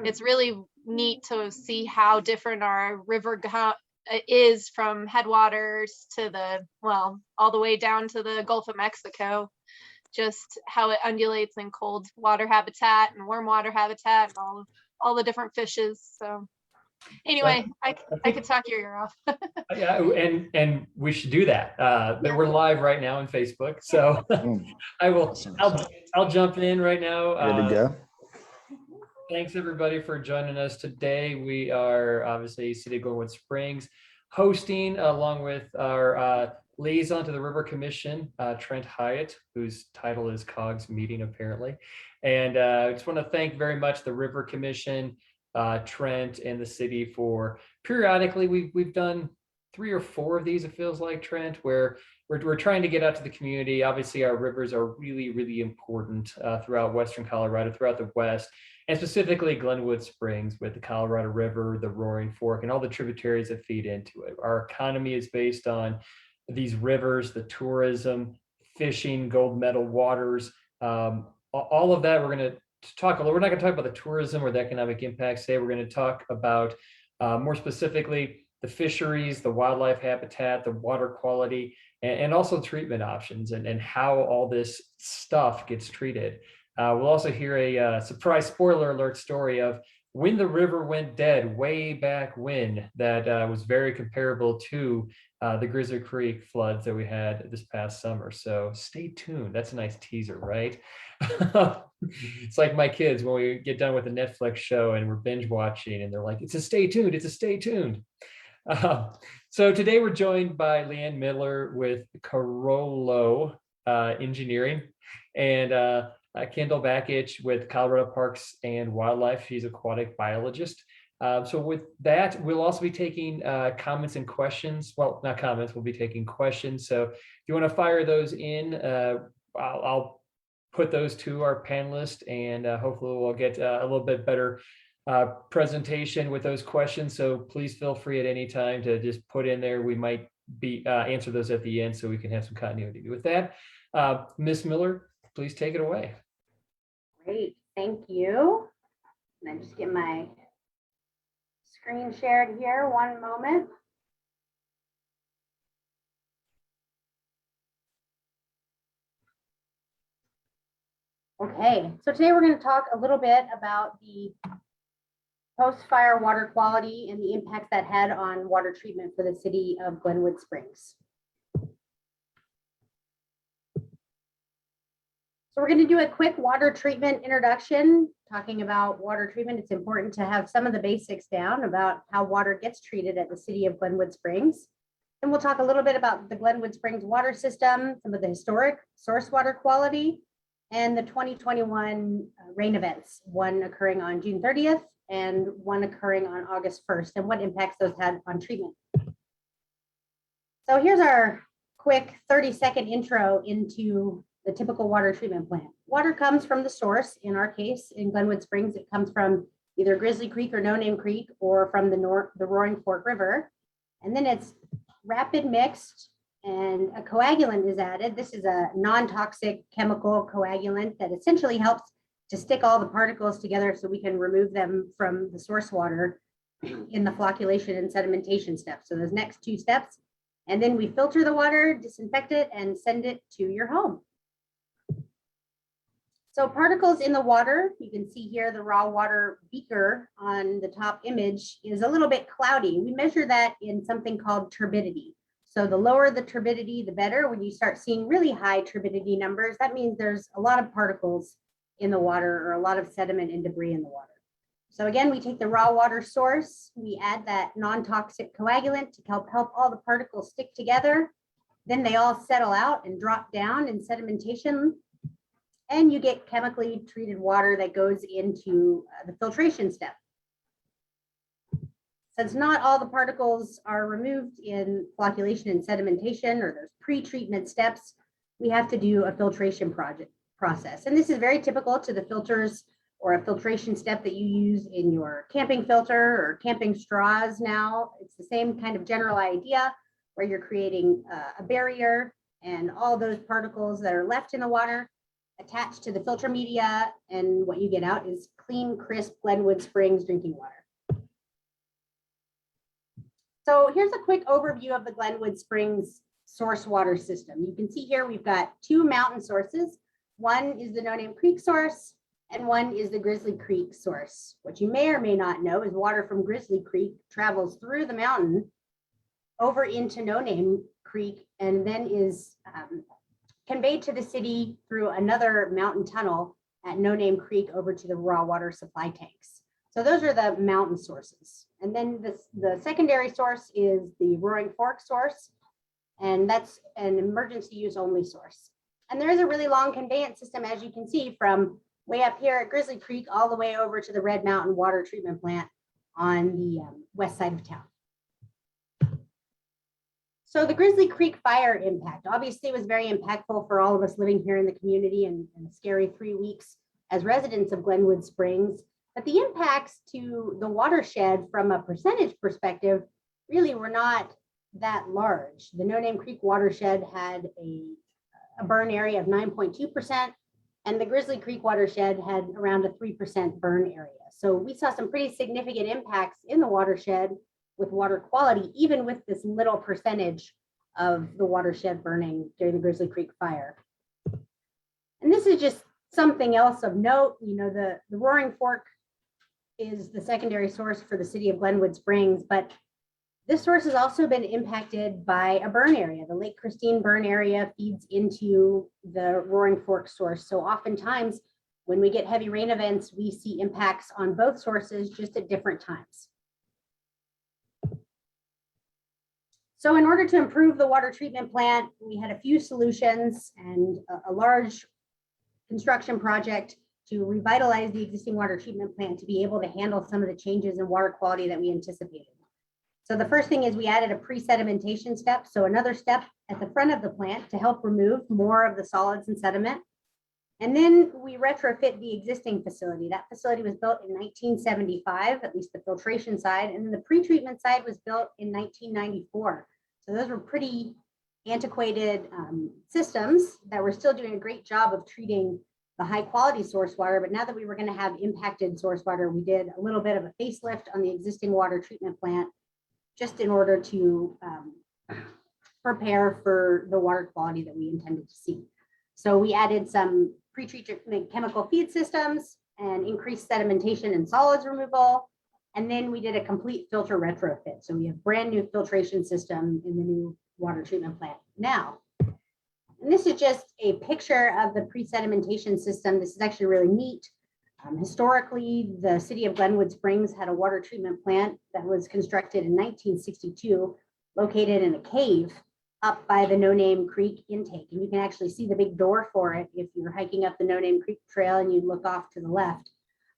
it's really neat to see how different our river is from headwaters to all the way down to the Gulf of Mexico. Just how it undulates in cold water habitat and warm water habitat and all the different fishes. So anyway, I could talk your ear off. Yeah, and we should do that. But we're live right now on Facebook, so I'll jump in right now. Good to go. Thanks everybody for joining us today. We are obviously City of Glenwood Springs hosting, along with our liaison to the River Commission, Trent Hyatt, whose title is COGS meeting apparently. And I just want to thank very much the River Commission, Trent, and the city for periodically we've done 3 or 4 of these, it feels like, Trent, where we're trying to get out to the community. Obviously our rivers are really, really important throughout Western Colorado, throughout the West, and specifically Glenwood Springs with the Colorado River, the Roaring Fork, and all the tributaries that feed into it. Our economy is based on these rivers, the tourism, fishing, gold medal waters, all of that. We're going to talk a little. We're not going to talk about the tourism or the economic impacts today. We're going to talk about more specifically the fisheries, the wildlife habitat, the water quality, and also treatment options and how all this stuff gets treated. We'll also hear a surprise spoiler alert story of when the river went dead way back when, that was very comparable to the Grizzly Creek floods that we had this past summer. So stay tuned. That's a nice teaser, right? It's like my kids when we get done with a Netflix show and we're binge watching and they're like, it's a stay tuned, it's a stay tuned. So today we're joined by Leanne Miller with Carollo Engineering, and Kendall Bakich with Colorado Parks and Wildlife. She's aquatic biologist. So with that, we'll also be taking comments and questions. Well, not comments, we'll be taking questions. So if you want to fire those in, I'll put those to our panelists, and hopefully we'll get a little bit better presentation with those questions. So please feel free at any time to just put in there. We might be answer those at the end so we can have some continuity. With that, Ms. Miller, please take it away. Great, thank you. And I just get my screen shared here, one moment. Okay, so today we're going to talk a little bit about the post-fire water quality and the impacts that had on water treatment for the city of Glenwood Springs. So we're going to do a quick water treatment introduction, talking about water treatment. It's important to have some of the basics down about how water gets treated at the city of Glenwood Springs. And we'll talk a little bit about the Glenwood Springs water system, some of the historic source water quality, and the 2021 rain events, one occurring on June 30th and one occurring on August 1st, and what impacts those had on treatment. So here's our quick 30-second intro into the typical water treatment plant. Water comes from the source. In our case, in Glenwood Springs, it comes from either Grizzly Creek or Noname Creek, or from the Roaring Fork River. And then it's rapid mixed and a coagulant is added. This is a non-toxic chemical coagulant that essentially helps to stick all the particles together so we can remove them from the source water in the flocculation and sedimentation steps. So those next 2 steps, and then we filter the water, disinfect it, and send it to your home. So particles in the water, you can see here the raw water beaker on the top image is a little bit cloudy. We measure that in something called turbidity. So the lower the turbidity, the better. When you start seeing really high turbidity numbers, that means there's a lot of particles in the water or a lot of sediment and debris in the water. So again, we take the raw water source, we add that non-toxic coagulant to help all the particles stick together. Then they all settle out and drop down in sedimentation, and you get chemically treated water that goes into the filtration step. Since not all the particles are removed in flocculation and sedimentation or those pre-treatment steps, we have to do a filtration process. And this is very typical to the filters or a filtration step that you use in your camping filter or camping straws now. It's the same kind of general idea where you're creating a barrier, and all those particles that are left in the water attached to the filter media, and what you get out is clean, crisp Glenwood Springs drinking water. So here's a quick overview of the Glenwood Springs source water system. You can see here we've got two mountain sources. One is the Noname Creek source, and one is the Grizzly Creek source. What you may or may not know is water from Grizzly Creek travels through the mountain over into Noname Creek and then is conveyed to the city through another mountain tunnel at Noname Creek over to the raw water supply tanks. So those are the mountain sources. And then the secondary source is the Roaring Fork source, and that's an emergency use only source. And there is a really long conveyance system, as you can see, from way up here at Grizzly Creek all the way over to the Red Mountain Water Treatment Plant on the west side of town. So the Grizzly Creek fire impact obviously was very impactful for all of us living here in the community and a scary 3 weeks as residents of Glenwood Springs. But the impacts to the watershed from a percentage perspective really were not that large. The Noname Creek watershed had a burn area of 9.2%, and the Grizzly Creek watershed had around a 3% burn area. So we saw some pretty significant impacts in the watershed with water quality, even with this little percentage of the watershed burning during the Grizzly Creek fire. And this is just something else of note. You know, the Roaring Fork is the secondary source for the city of Glenwood Springs, but this source has also been impacted by a burn area. The Lake Christine burn area feeds into the Roaring Fork source. So oftentimes when we get heavy rain events, we see impacts on both sources just at different times. So in order to improve the water treatment plant, we had a few solutions and a large construction project to revitalize the existing water treatment plant to be able to handle some of the changes in water quality that we anticipated. So the first thing is we added a pre-sedimentation step. So another step at the front of the plant to help remove more of the solids and sediment. And then we retrofit the existing facility. That facility was built in 1975, at least the filtration side, and then the pre-treatment side was built in 1994. So those were pretty antiquated systems that were still doing a great job of treating the high quality source water. But now that we were going to have impacted source water, we did a little bit of a facelift on the existing water treatment plant just in order to prepare for the water quality that we intended to see. So we added some pre-treatment chemical feed systems and increased sedimentation and solids removal. And then we did a complete filter retrofit. So we have brand new filtration system in the new water treatment plant now. And this is just a picture of the pre-sedimentation system. This is actually really neat. Historically, the city of Glenwood Springs had a water treatment plant that was constructed in 1962, located in a cave up by the Noname Creek intake. And you can actually see the big door for it if you're hiking up the Noname Creek trail and you look off to the left.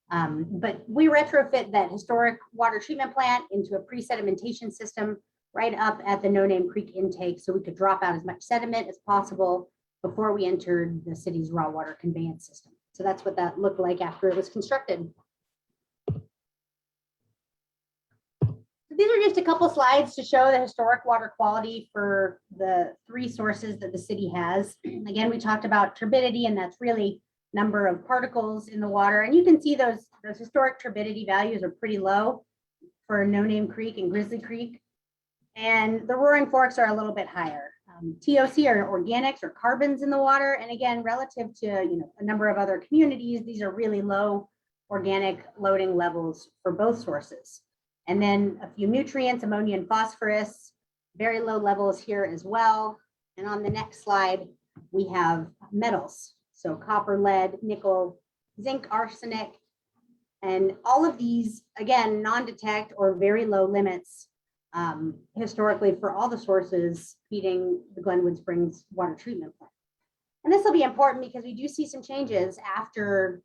But we retrofit that historic water treatment plant into a pre-sedimentation system right up at the Noname Creek intake so we could drop out as much sediment as possible before we entered the city's raw water conveyance system. So that's what that looked like after it was constructed. These are just a couple slides to show the historic water quality for the three sources that the city has. Again, we talked about turbidity, and that's really number of particles in the water. And you can see those historic turbidity values are pretty low for Noname Creek and Grizzly Creek. And the Roaring Forks are a little bit higher. TOC are organics or carbons in the water. And again, relative to a number of other communities, these are really low organic loading levels for both sources. And then a few nutrients, ammonia and phosphorus, very low levels here as well. And on the next slide, we have metals. So copper, lead, nickel, zinc, arsenic, and all of these, again, non-detect or very low limits historically for all the sources feeding the Glenwood Springs water treatment plant. And this will be important because we do see some changes after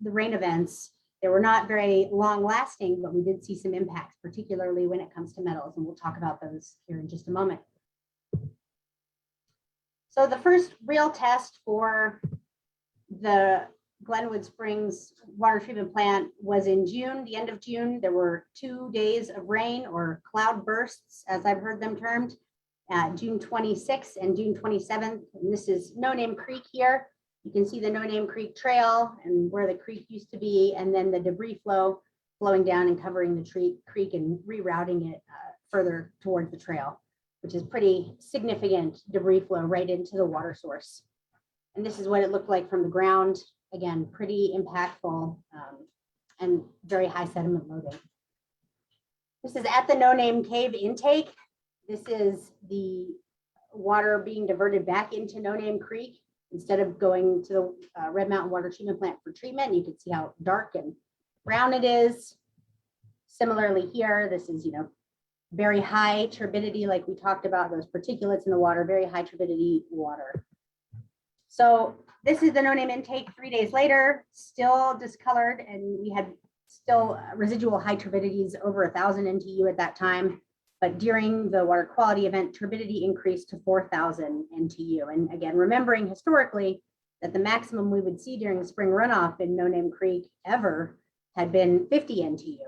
the rain events. They were not very long lasting, but we did see some impacts, particularly when it comes to metals. And we'll talk about those here in just a moment. So the first real test for the Glenwood Springs water treatment plant was in June, the end of June. There were 2 days of rain or cloud bursts, as I've heard them termed, June 26th and June 27th. And this is Noname Creek here. You can see the Noname Creek Trail and where the creek used to be, and then the debris flow flowing down and covering the creek and rerouting it further towards the trail, which is pretty significant debris flow right into the water source. And this is what it looked like from the ground. Again, pretty impactful and very high sediment loading. This is at the Noname Cave intake. This is the water being diverted back into Noname Creek instead of going to the Red Mountain Water Treatment Plant for treatment. You can see how dark and brown it is. Similarly here, this is, very high turbidity, like we talked about, those particulates in the water, very high turbidity water. So this is the Noname intake 3 days later, still discolored, and we had still residual high turbidities over 1,000 NTU at that time. But during the water quality event, turbidity increased to 4,000 NTU. And again, remembering historically that the maximum we would see during the spring runoff in Noname Creek ever had been 50 NTU.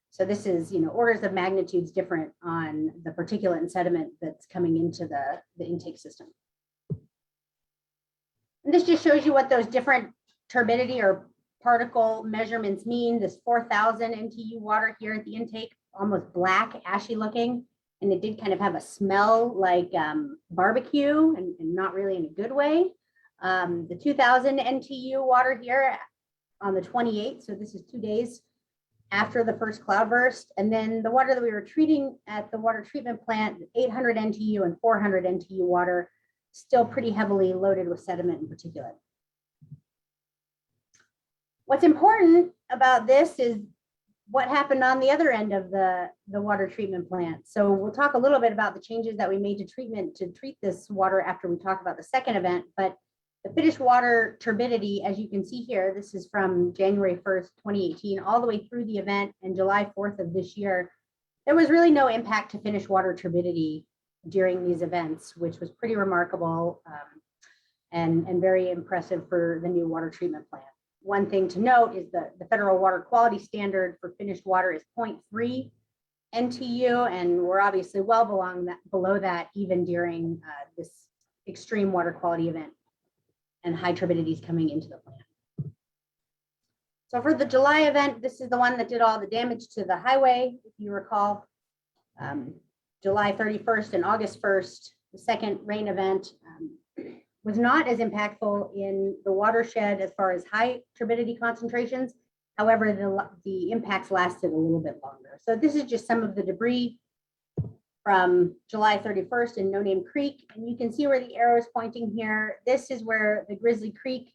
So this is, orders of magnitudes different on the particulate and sediment that's coming into the intake system. And this just shows you what those different turbidity or particle measurements mean. This 4,000 NTU water here at the intake, almost black, ashy looking. And it did kind of have a smell like barbecue and not really in a good way. The 2,000 NTU water here on the 28th, so this is 2 days after the first cloudburst. And then the water that we were treating at the water treatment plant, 800 NTU and 400 NTU water, still pretty heavily loaded with sediment and particulate. What's important about this is what happened on the other end of the water treatment plant. So we'll talk a little bit about the changes that we made to treat this water after we talk about the second event. But the finished water turbidity, as you can see here, this is from January 1st, 2018, all the way through the event and July 4th of this year. There was really no impact to finished water turbidity during these events, which was pretty remarkable and very impressive for the new water treatment plant. One thing to note is the federal water quality standard for finished water is 0.3 NTU, and we're obviously well below that even during this extreme water quality event and high turbidities coming into the plant. So for the July event, this is the one that did all the damage to the highway, if you recall. July 31st and August 1st, the second rain event, was not as impactful in the watershed as far as high turbidity concentrations. However, the impacts lasted a little bit longer. So this is just some of the debris from July 31st in Noname Creek. And you can see where the arrow is pointing here. This is where the Grizzly Creek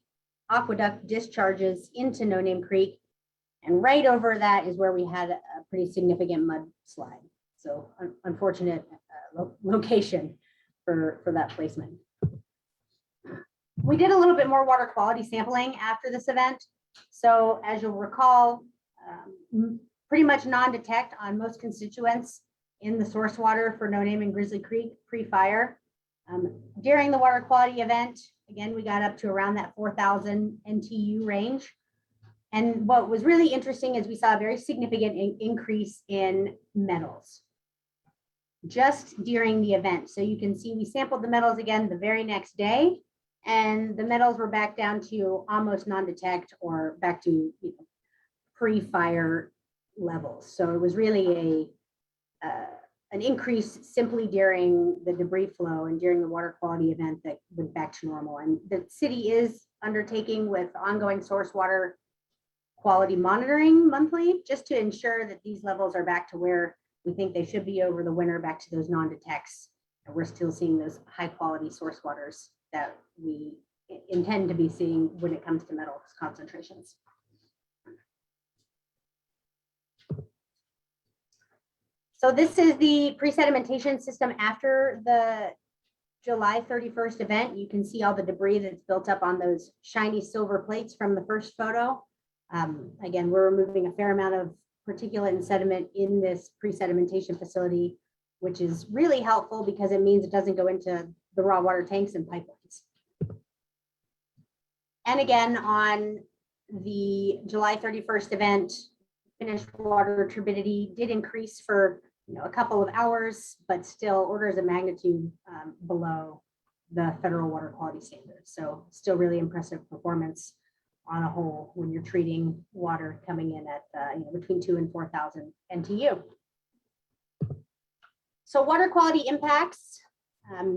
aqueduct discharges into Noname Creek. And right over that is where we had a pretty significant mudslide. So unfortunate location for that placement. We did a little bit more water quality sampling after this event. So as you'll recall, pretty much non-detect on most constituents in the source water for Noname and Grizzly Creek pre-fire. During the water quality event, again, we got up to around that 4,000 NTU range. And what was really interesting is we saw a very significant increase in metals just during the event. So you can see we sampled the metals again the very next day, and the metals were back down to almost non-detect or back to pre-fire levels. So it was really an increase simply during the debris flow and during the water quality event that went back to normal. And the city is undertaking with ongoing source water quality monitoring monthly, just to ensure that these levels are back to where we think they should be over the winter, back to those non-detects. And we're still seeing those high quality source waters that we intend to be seeing when it comes to metals concentrations. So this is the pre-sedimentation system after the July 31st event. You can see all the debris that's built up on those shiny silver plates from the first photo. Again, we're removing a fair amount of particulate and sediment in this pre-sedimentation facility, which is really helpful because it means it doesn't go into the raw water tanks and pipelines. And again, on the July 31st event, finished water turbidity did increase for a couple of hours, but still orders of magnitude below the federal water quality standards. So still really impressive performance on a whole when you're treating water coming in at between 2,000 and 4,000 NTU. So water quality impacts,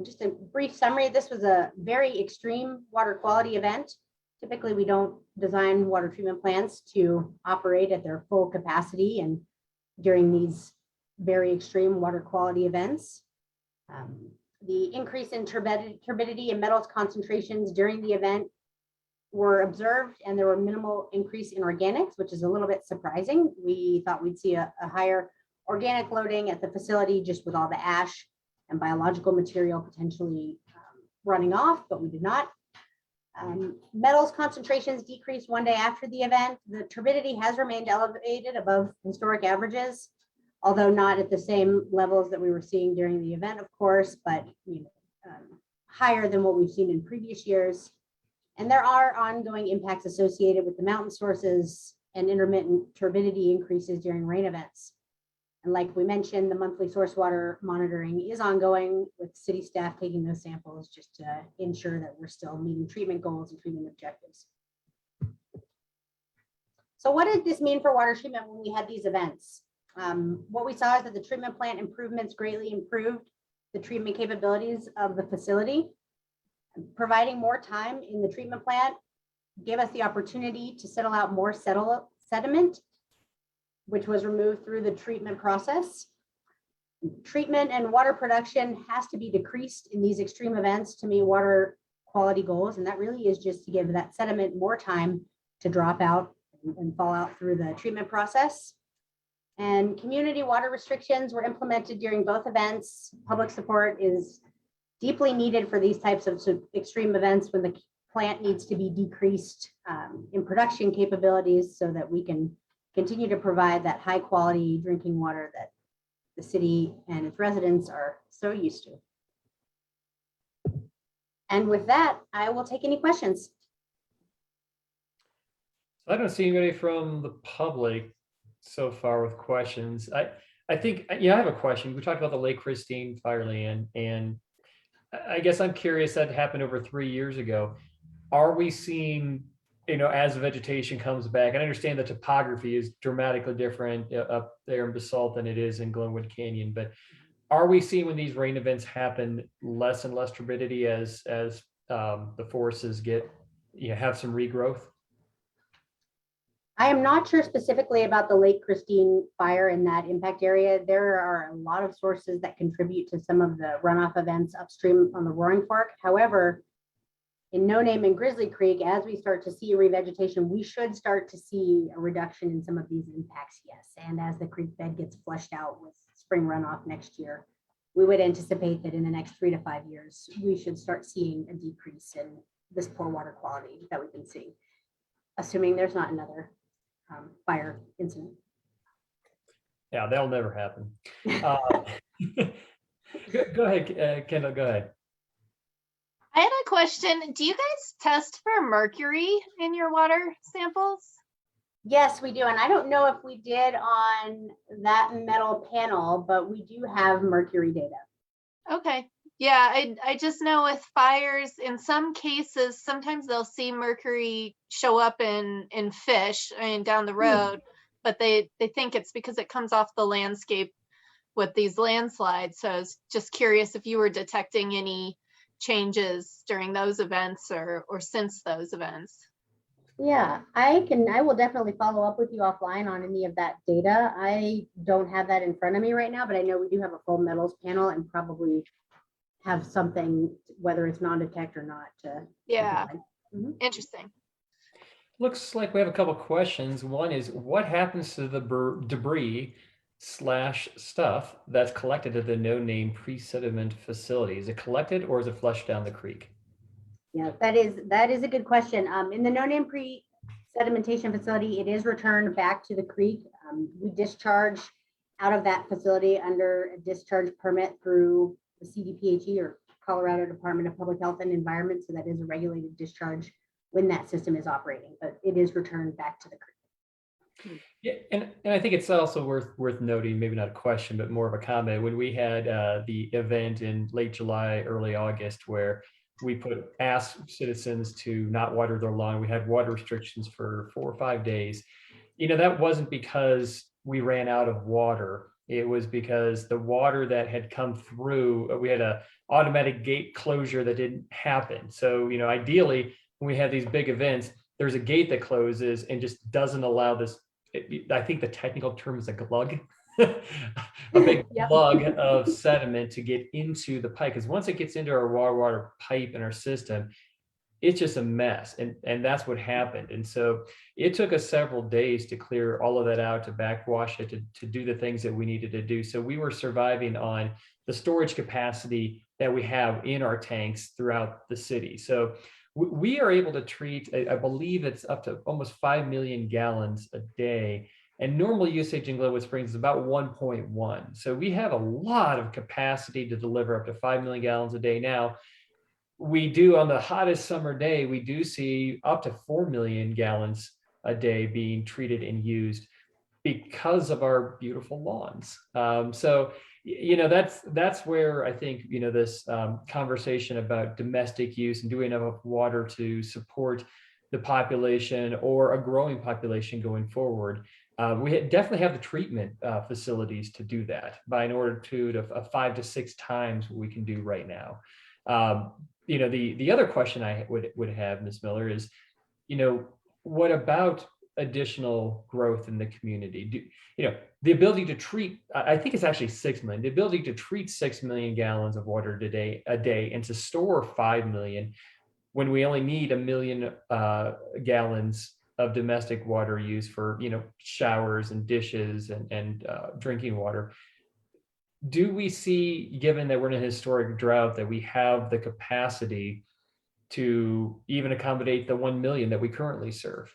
just a brief summary. This was a very extreme water quality event. Typically, we don't design water treatment plants to operate at their full capacity and during these very extreme water quality events. The increase in turbidity and metals concentrations during the event were observed, and there were minimal increase in organics, which is a little bit surprising. We thought we'd see a higher organic loading at the facility just with all the ash and biological material potentially running off, but we did not. Metals concentrations decreased one day after the event. The turbidity has remained elevated above historic averages, although not at the same levels that we were seeing during the event, of course, but higher than what we've seen in previous years. And there are ongoing impacts associated with the mountain sources and intermittent turbidity increases during rain events. And like we mentioned, the monthly source water monitoring is ongoing with city staff taking those samples just to ensure that we're still meeting treatment goals and treatment objectives. So what did this mean for water treatment when we had these events? What we saw is that the treatment plant improvements greatly improved the treatment capabilities of the facility. Providing more time in the treatment plant gave us the opportunity to settle out more sediment, which was removed through the treatment process. Treatment and water production has to be decreased in these extreme events to meet water quality goals. And that really is just to give that sediment more time to drop out and fall out through the treatment process. And community water restrictions were implemented during both events. Public support is deeply needed for these types of extreme events when the plant needs to be decreased in production capabilities so that we can continue to provide that high quality drinking water that the city and its residents are so used to. And with that, I will take any questions. I don't see anybody from the public so far with questions. I think, I have a question. We talked about the Lake Christine fire, Leanne, and I guess I'm curious, that happened over 3 years ago. Are we seeing, as the vegetation comes back, and I understand the topography is dramatically different up there in Basalt than it is in Glenwood Canyon, but are we seeing when these rain events happen less and less turbidity as the forests have some regrowth? I am not sure specifically about the Lake Christine fire in that impact area. There are a lot of sources that contribute to some of the runoff events upstream on the Roaring Fork. However, in Noname and Grizzly Creek, as we start to see revegetation, we should start to see a reduction in some of these impacts, yes. And as the creek bed gets flushed out with spring runoff next year, we would anticipate that in the next 3 to 5 years, we should start seeing a decrease in this poor water quality that we've been seeing, assuming there's not another fire incident. Yeah, that'll never happen. Go ahead, Kendall, go ahead. I had a question. Do you guys test for mercury in your water samples? Yes, we do. And I don't know if we did on that metal panel, but we do have mercury data. Okay. Yeah, I just know with fires, in some cases, sometimes they'll see mercury show up in fish down the road, but they think it's because it comes off the landscape with these landslides. So I was just curious if you were detecting any changes during those events or since those events. Yeah, I will definitely follow up with you offline on any of that data. I don't have that in front of me right now, but I know we do have a full metals panel and probably have something, whether it's non-detect or not. Yeah, interesting. Looks like we have a couple questions. One is, what happens to the debris / stuff that's collected at the Noname pre-sediment facility? Is it collected or is it flushed down the creek? Yeah, that is a good question. In the Noname pre-sedimentation facility, it is returned back to the creek. We discharge out of that facility under a discharge permit through the CDPHE or Colorado Department of Public Health and Environment. So that is a regulated discharge when that system is operating, but it is returned back to the creek. Yeah, and I think it's also worth noting, maybe not a question, but more of a comment. When we had the event in late July, early August, where we asked citizens to not water their lawn. We had water restrictions for 4 or 5 days. That wasn't because we ran out of water. It was because the water that had come through, we had a automatic gate closure that didn't happen. So, ideally, when we have these big events, there's a gate that closes and just doesn't allow this. I think the technical term is a glug, a big Yep. glug of sediment to get into the pipe. Because once it gets into our water pipe in our system, it's just a mess. And that's what happened. And so it took us several days to clear all of that out, to backwash it, to do the things that we needed to do. So we were surviving on the storage capacity that we have in our tanks throughout the city. So we are able to treat, I believe it's up to almost 5 million gallons a day. And normal usage in Glenwood Springs is about 1.1. So we have a lot of capacity to deliver up to 5 million gallons a day. Now, we do, on the hottest summer day, we do see up to 4 million gallons a day being treated and used because of our beautiful lawns. So, that's where I think, this conversation about domestic use and doing enough water to support the population or a growing population going forward. We definitely have the treatment facilities to do that in order to 5 to 6 times what we can do right now. The other question I would have, Ms. Miller, is, what about additional growth in the community? The ability to treat, I think it's actually 6 million, the ability to treat 6 million gallons of water a day and to store 5 million when we only need 1 million gallons of domestic water use for, showers and dishes and drinking water. Do we see, given that we're in a historic drought, that we have the capacity to even accommodate the 1 million that we currently serve?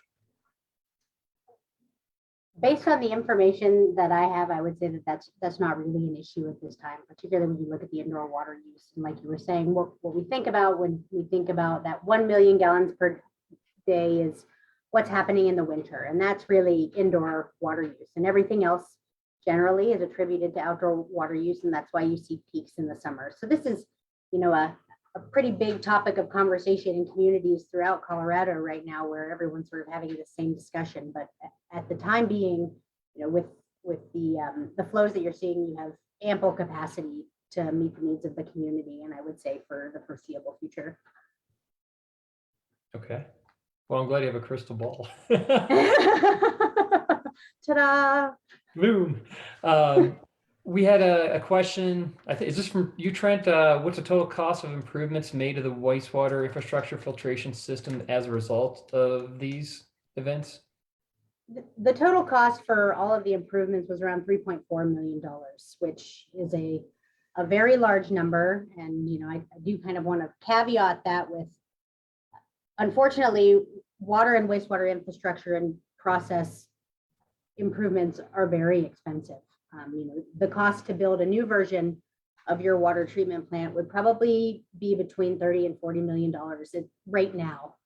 Based on the information that I have, I would say that that's not really an issue at this time, particularly when you look at the indoor water use. And like you were saying, what we think about when we think about that 1 million gallons per day is what's happening in the winter. And that's really indoor water use, and everything else generally is attributed to outdoor water use. And that's why you see peaks in the summer. So this is, a pretty big topic of conversation in communities throughout Colorado right now, where everyone's sort of having the same discussion. But at the time being, with the flows that you're seeing, you have ample capacity to meet the needs of the community, and I would say for the foreseeable future. Okay. Well, I'm glad you have a crystal ball. Ta-da! Boom. We had a question. I think, is this from you, Trent? What's the total cost of improvements made to the wastewater infrastructure filtration system as a result of these events? The total cost for all of the improvements was around $3.4 million, which is a very large number. And, I do kind of want to caveat that with, unfortunately, water and wastewater infrastructure and process improvements are very expensive. The cost to build a new version of your water treatment plant would probably be between $30 and $40 million right now,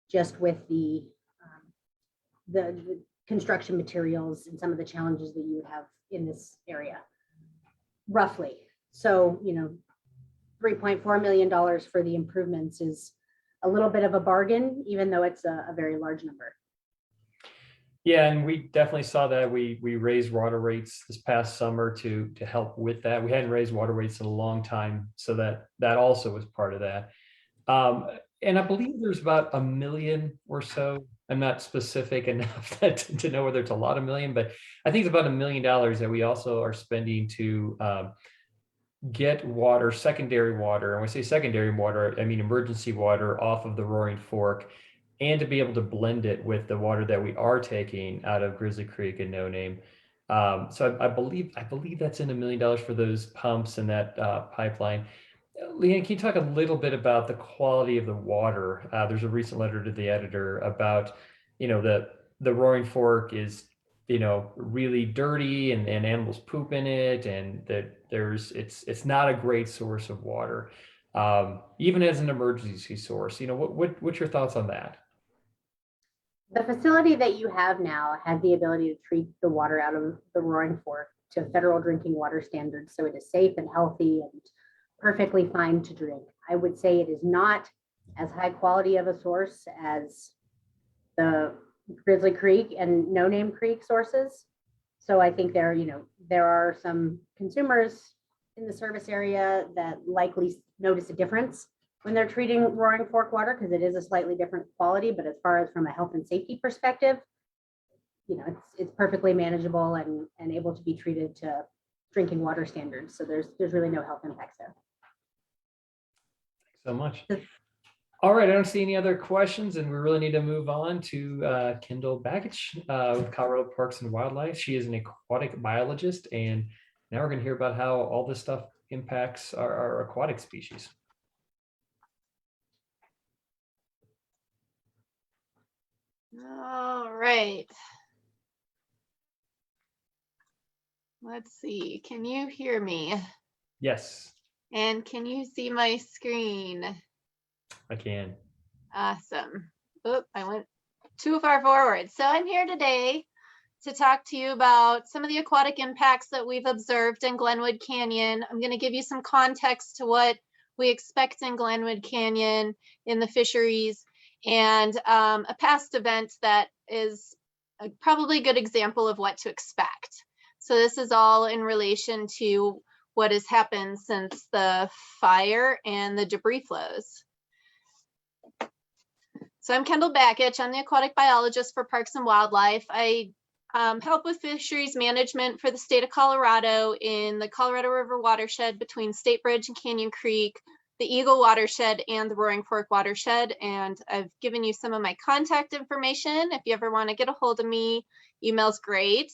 just with the construction materials and some of the challenges that you would have in this area, roughly. So, $3.4 million for the improvements is a little bit of a bargain, even though it's a very large number. Yeah, and we definitely saw that. We raised water rates this past summer to help with that. We hadn't raised water rates in a long time, so that also was part of that. And I believe there's about 1 million or so. I'm not specific enough to know whether it's a lot of million, but I think it's about $1 million that we also are spending to get water, secondary water. And when I say secondary water, I mean emergency water off of the Roaring Fork, and to be able to blend it with the water that we are taking out of Grizzly Creek and Noname. So I believe that's in $1 million for those pumps and that pipeline. Leanne, can you talk a little bit about the quality of the water? There's a recent letter to the editor about, the Roaring Fork is, really dirty and animals poop in it, and that it's not a great source of water, even as an emergency source. What's your thoughts on that? The facility that you have now has the ability to treat the water out of the Roaring Fork to federal drinking water standards, so it is safe and healthy and perfectly fine to drink. I would say it is not as high quality of a source as the Grizzly Creek and Noname Creek sources. So I think there are some consumers in the service area that likely notice a difference when they're treating Roaring Fork water, because it is a slightly different quality. But as far as from a health and safety perspective, it's perfectly manageable and able to be treated to drinking water standards. So there's really no health impacts there. Thanks so much. All right, I don't see any other questions, and we really need to move on to Kendall Bakich with Colorado Parks and Wildlife. She is an aquatic biologist, and now we're going to hear about how all this stuff impacts our aquatic species. All right. Let's see. Can you hear me? Yes, And can you see my screen? I can. Awesome. Oop, I went too far forward. So I'm here today to talk to you about some of the aquatic impacts that we've observed in Glenwood Canyon. I'm going to give you some context to what we expect in Glenwood Canyon in the fisheries, and a past event that is probably a good example of what to expect. So this is all in relation to what has happened since the fire and the debris flows. So I'm Kendall Bakich. I'm the aquatic biologist for Parks and Wildlife. I help with fisheries management for the state of Colorado in the Colorado River watershed between State Bridge and Canyon Creek, the Eagle watershed, and the Roaring Fork watershed. And I've given you some of my contact information. If you ever want to get a hold of me, email's great.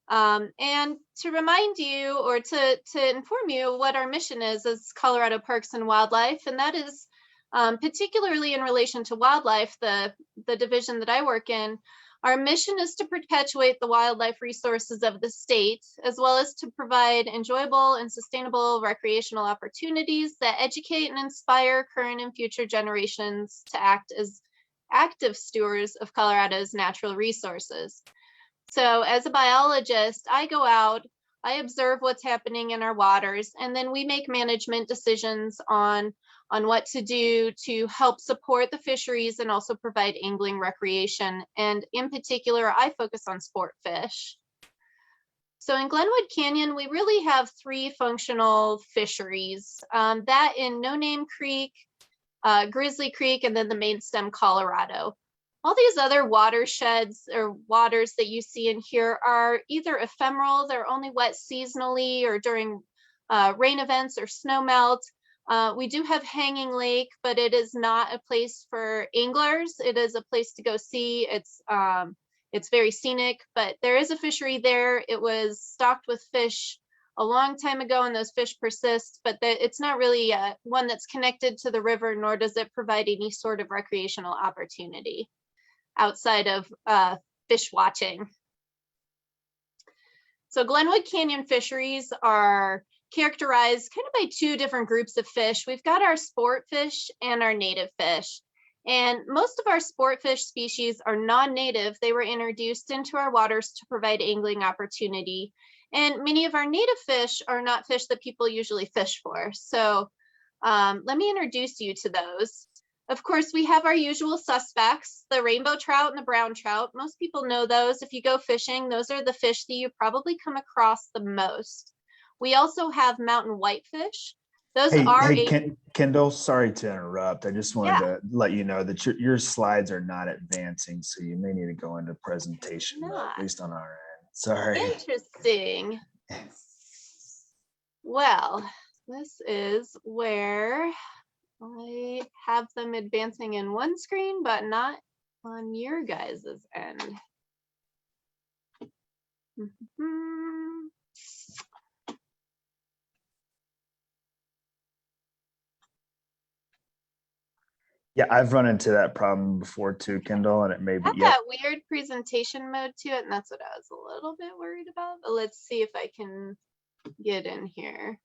And to remind you, or to inform you what our mission is as Colorado Parks and Wildlife, and that is particularly in relation to wildlife, the division that I work in. Our mission is to perpetuate the wildlife resources of the state, as well as to provide enjoyable and sustainable recreational opportunities that educate and inspire current and future generations to act as active stewards of Colorado's natural resources. So as a biologist, I go out, I observe what's happening in our waters, and then we make management decisions on what to do to help support the fisheries and also provide angling recreation. And in particular, I focus on sport fish. So in Glenwood Canyon, we really have three functional fisheries, that in Noname Creek, Grizzly Creek, and then the main stem Colorado. All these other watersheds or waters that you see in here are either ephemeral, they're only wet seasonally or during rain events or snow melt. We do have Hanging Lake, but it is not a place for anglers. It is a place to go see. It's very scenic, but there is a fishery there. It was stocked with fish a long time ago, and those fish persist, but it's not really one that's connected to the river, nor does it provide any sort of recreational opportunity outside of fish watching. So Glenwood Canyon fisheries are characterized kind of by two different groups of fish. We've got our sport fish and our native fish. And most of our sport fish species are non-native. They were introduced into our waters to provide angling opportunity. And many of our native fish are not fish that people usually fish for. So let me introduce you to those. Of course, we have our usual suspects, the rainbow trout and the brown trout. Most people know those. If you go fishing, those are the fish that you probably come across the most. We also have mountain whitefish. Those Kendall, sorry to interrupt. I just wanted to let you know that your slides are not advancing, so you may need to go into presentation mode, at least on our end. Sorry. Interesting. Well, this is where I have them advancing in one screen, but not on your guys' end. Yeah, I've run into that problem before too, Kendall, and it may be That weird presentation mode to it, and that's what I was a little bit worried about. But let's see if I can get in here.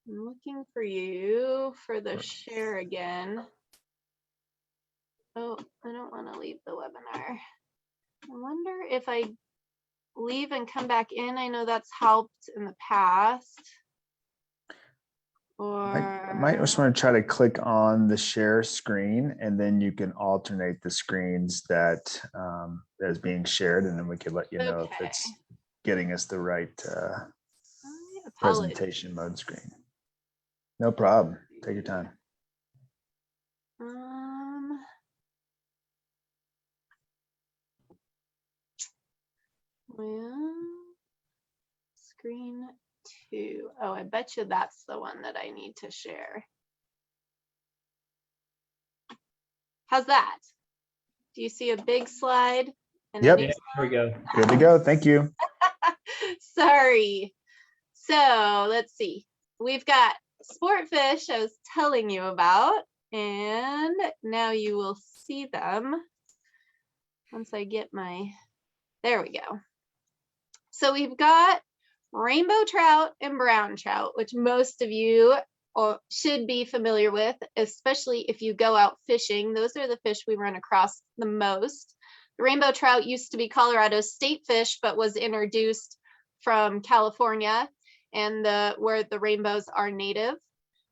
I'm looking for you for the share again. Oh, I don't want to leave the webinar. I wonder if I leave and come back in. I know that's helped in the past. I might just Or want to try to click on the share screen, and then you can alternate the screens that is being shared, and then we can let you know if okay. it's getting us the right I apologize. presentation mode screen. No problem. Take your time. Well, screen 2. Oh, I bet you that's the one that I need to share. How's that? Do you see a big slide? And Yep. an Yeah, here we go. Good to go. Thank you. Sorry. So let's see. We've got sport fish I was telling you about, and now you will see them once I get my, there we go. So we've got rainbow trout and brown trout, which most of you should be familiar with, especially if you go out fishing. Those are the fish we run across the most. The rainbow trout used to be Colorado's state fish, but was introduced from California and where the rainbows are native.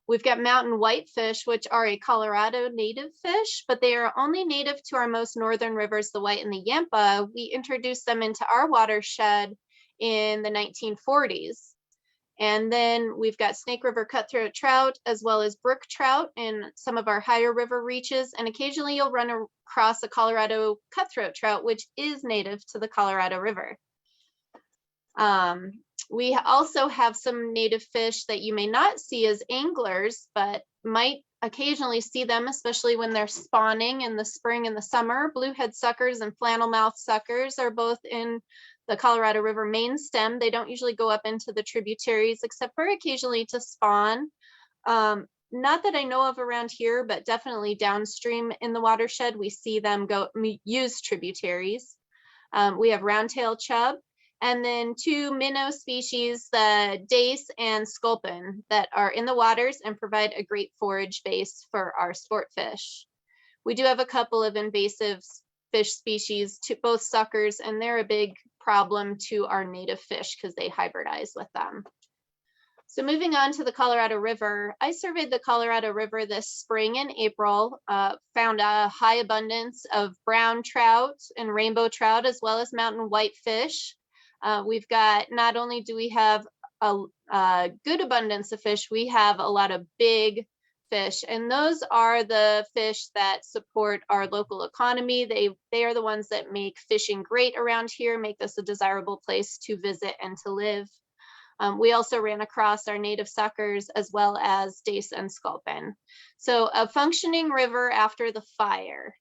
We've got mountain whitefish, which are a Colorado native fish, but they are only native to our most northern rivers, the White and the Yampa. We introduced them into our watershed in the 1940s. And then we've got Snake River cutthroat trout, as well as brook trout in some of our higher river reaches. And occasionally you'll run across a Colorado cutthroat trout, which is native to the Colorado River. We also have some native fish that you may not see as anglers, but might occasionally see them, especially when they're spawning in the spring and the summer. Bluehead suckers and flannelmouth suckers are both in the Colorado River main stem. They don't usually go up into the tributaries, except for occasionally to spawn. Not that I know of around here, but definitely downstream in the watershed, we see them use tributaries. We have roundtail chub, and then 2 minnow species, the dace and sculpin, that are in the waters and provide a great forage base for our sport fish. We do have a couple of invasive fish species, both suckers, and they're a big problem to our native fish because they hybridize with them. So moving on to the Colorado River, I surveyed the Colorado River this spring in April, found a high abundance of brown trout and rainbow trout, as well as mountain whitefish. We've got, not only do we have a good abundance of fish, we have a lot of big fish, and those are the fish that support our local economy. They are the ones that make fishing great around here, make this a desirable place to visit and to live. We also ran across our native suckers as well as dace and sculpin. So a functioning river after the fire.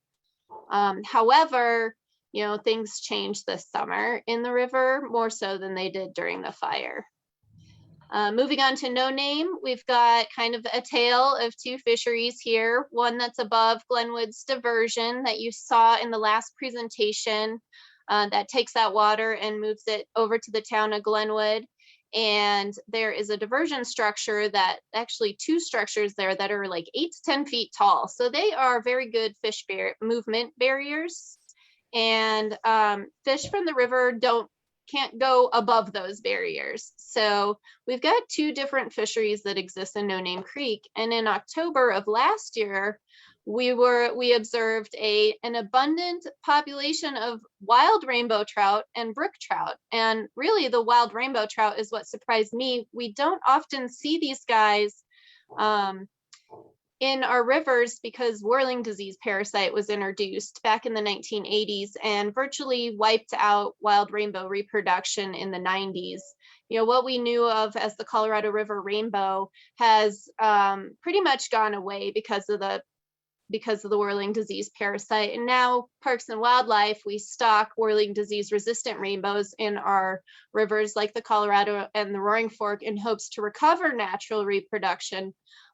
However, you know, things changed this summer in the river more so than they did during the fire. Moving on to Noname, we've got kind of a tale of 2 fisheries here. One that's above Glenwood's diversion that you saw in the last presentation, that takes that water and moves it over to the town of Glenwood. And there is a diversion structure that, actually 2 structures there that are like 8 to 10 feet tall. So they are very good fish movement barriers. And fish from the river can't go above those barriers. So we've got 2 different fisheries that exist in Noname Creek. And in October of last year, we observed an abundant population of wild rainbow trout and brook trout. And really the wild rainbow trout is what surprised me. We don't often see these guys in our rivers because whirling disease parasite was introduced back in the 1980s and virtually wiped out wild rainbow reproduction in the 90s. You know, what we knew of as the Colorado River rainbow has pretty much gone away because of the whirling disease parasite. And now Parks and Wildlife, we stock whirling disease resistant rainbows in our rivers like the Colorado and the Roaring Fork in hopes to recover natural reproduction.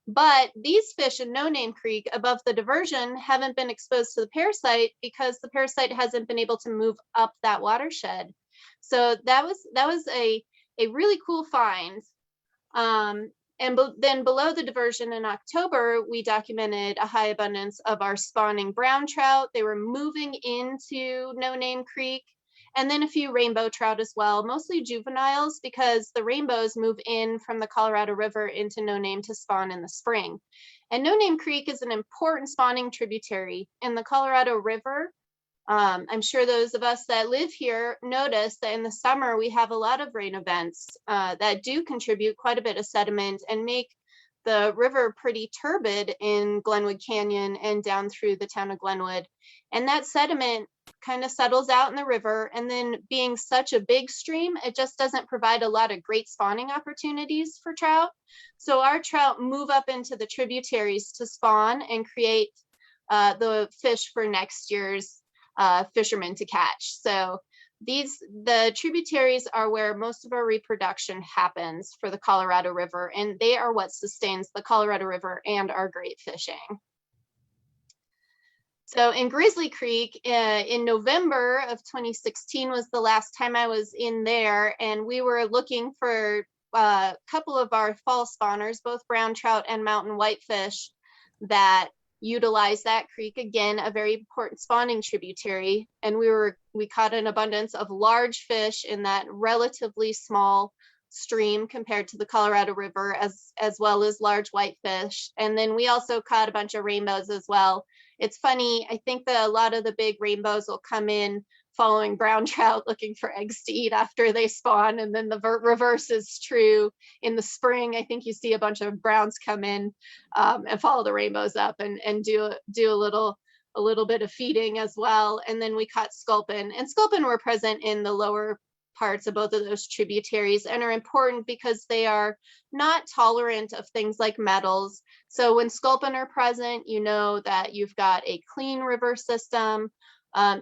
But these fish in Noname Creek above the diversion haven't been exposed to the parasite because the parasite hasn't been able to move up that watershed. So that was a really cool find. And then below the diversion in October, we documented a high abundance of our spawning brown trout. They were moving into Noname Creek. and then a few rainbow trout as well, mostly juveniles, because the rainbows move in from the Colorado River into Noname to spawn in the spring. And Noname Creek is an important spawning tributary in the Colorado River. I'm sure those of us that live here notice that in the summer we have a lot of rain events that do contribute quite a bit of sediment and make the river pretty turbid in Glenwood Canyon and down through the town of Glenwood. And that sediment kind of settles out in the river, and then being such a big stream, it just doesn't provide a lot of great spawning opportunities for trout. So our trout move up into the tributaries to spawn and create the fish for next year's fishermen to catch. So the tributaries are where most of our reproduction happens for the Colorado River, and they are what sustains the Colorado River and our great fishing. So in Grizzly Creek, in November of 2016 was the last time I was in there, and we were looking for a couple of our fall spawners, both brown trout and mountain whitefish, that utilize that creek. Again, a very important spawning tributary, and we caught an abundance of large fish in that relatively small stream compared to the Colorado River, as well as large whitefish. And then we also caught a bunch of rainbows as well. It's funny, I think that a lot of the big rainbows will come in following brown trout looking for eggs to eat after they spawn, and then the reverse is true in the spring. I think you see a bunch of browns come in and follow the rainbows up and do a little bit of feeding as well. And then we caught sculpin, and sculpin were present in the lower parts of both of those tributaries and are important because they are not tolerant of things like metals. So when sculpin are present, you know that you've got a clean river system.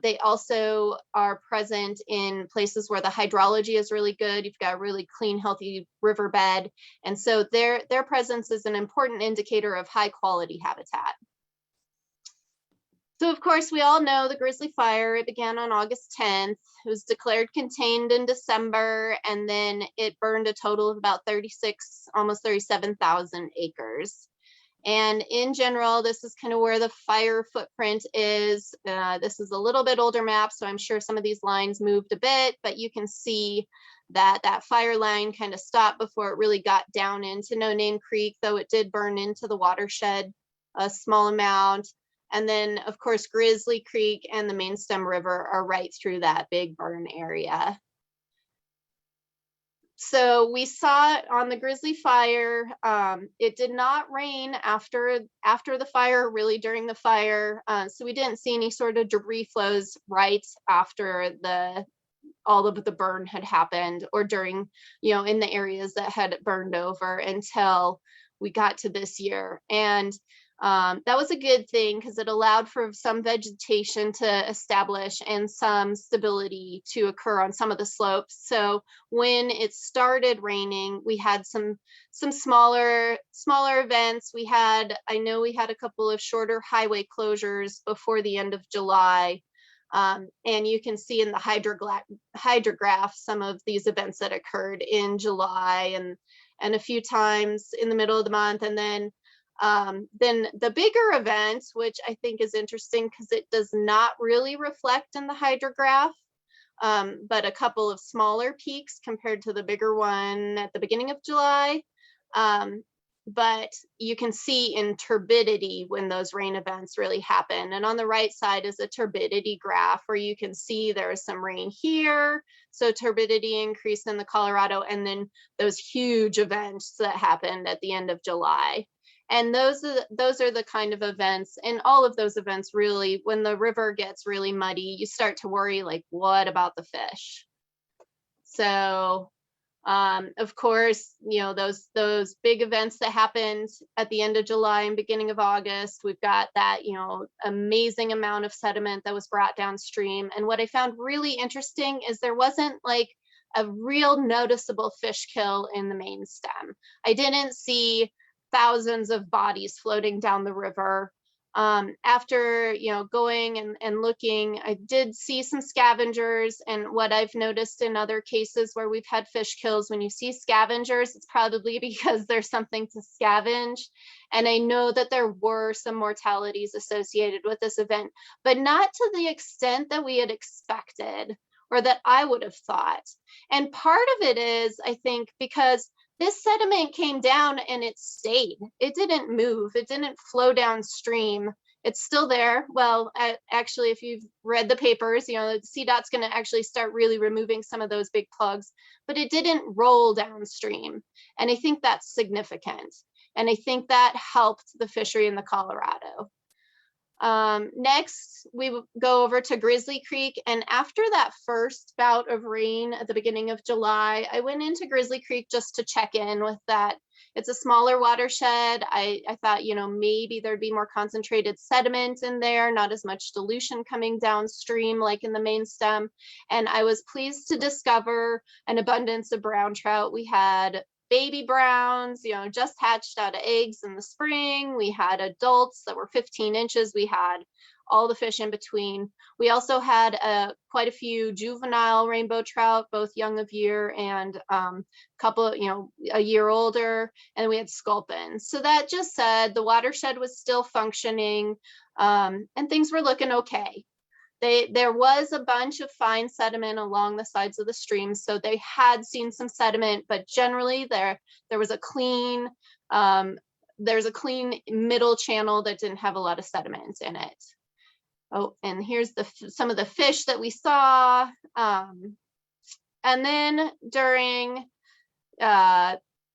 They also are present in places where the hydrology is really good. You've got a really clean, healthy riverbed. And so their presence is an important indicator of high quality habitat. So of course, we all know the Grizzly Fire. It began on August 10th. It was declared contained in December, and then it burned a total of about 36, almost 37,000 acres. And in general, this is kind of where the fire footprint is. This is a little bit older map, so I'm sure some of these lines moved a bit, but you can see that that fire line kind of stopped before it really got down into Noname Creek, though it did burn into the watershed a small amount. And then, of course, Grizzly Creek and the Main Stem River are right through that big burn area. So we saw on the Grizzly Fire, it did not rain after the fire, really during the fire. So we didn't see any sort of debris flows right after all of the burn had happened, or during, in the areas that had burned over, until we got to this year. And that was a good thing because it allowed for some vegetation to establish and some stability to occur on some of the slopes. So when it started raining, we had some smaller events. I know we had a couple of shorter highway closures before the end of July. And you can see in the hydrograph some of these events that occurred in July and a few times in the middle of the month. And then the bigger event, which I think is interesting because it does not really reflect in the hydrograph, but a couple of smaller peaks compared to the bigger one at the beginning of July. But you can see in turbidity when those rain events really happen. And on the right side is a turbidity graph where you can see there's some rain here. So turbidity increase in the Colorado, and then those huge events that happened at the end of July. And those are the kind of events, and all of those events really, when the river gets really muddy, you start to worry, like, what about the fish? So, of course, those big events that happened at the end of July and beginning of August, we've got that, amazing amount of sediment that was brought downstream. And what I found really interesting is there wasn't like a real noticeable fish kill in the main stem. I didn't see thousands of bodies floating down the river. After going and looking, I did see some scavengers, and what I've noticed in other cases where we've had fish kills, when you see scavengers, it's probably because there's something to scavenge. And I know that there were some mortalities associated with this event, but not to the extent that we had expected. or that I would have thought. And part of it is, I think, because this sediment came down and it stayed. It didn't move. It didn't flow downstream. It's still there. Well, actually, if you've read the papers, you know, CDOT's going to actually start really removing some of those big plugs, but it didn't roll downstream. And I think that's significant. And I think that helped the fishery in the Colorado. Next, we go over to Grizzly Creek. And after that first bout of rain at the beginning of July, I went into Grizzly Creek just to check in with that. It's a smaller watershed. I thought, you know, maybe there'd be more concentrated sediment in there, not as much dilution coming downstream like in the main stem. And I was pleased to discover an abundance of brown trout. We had baby browns, you know, just hatched out of eggs in the spring. We had adults that were 15 inches. We had all the fish in between. We also had quite a few juvenile rainbow trout, both young of year and couple, you know, a year older, and we had sculpins. So that just said the watershed was still functioning, and things were looking okay. There was a bunch of fine sediment along the sides of the stream, so they had seen some sediment, but generally there was a clean, there's a clean middle channel that didn't have a lot of sediment in it. Oh, and here's some of the fish that we saw. And then during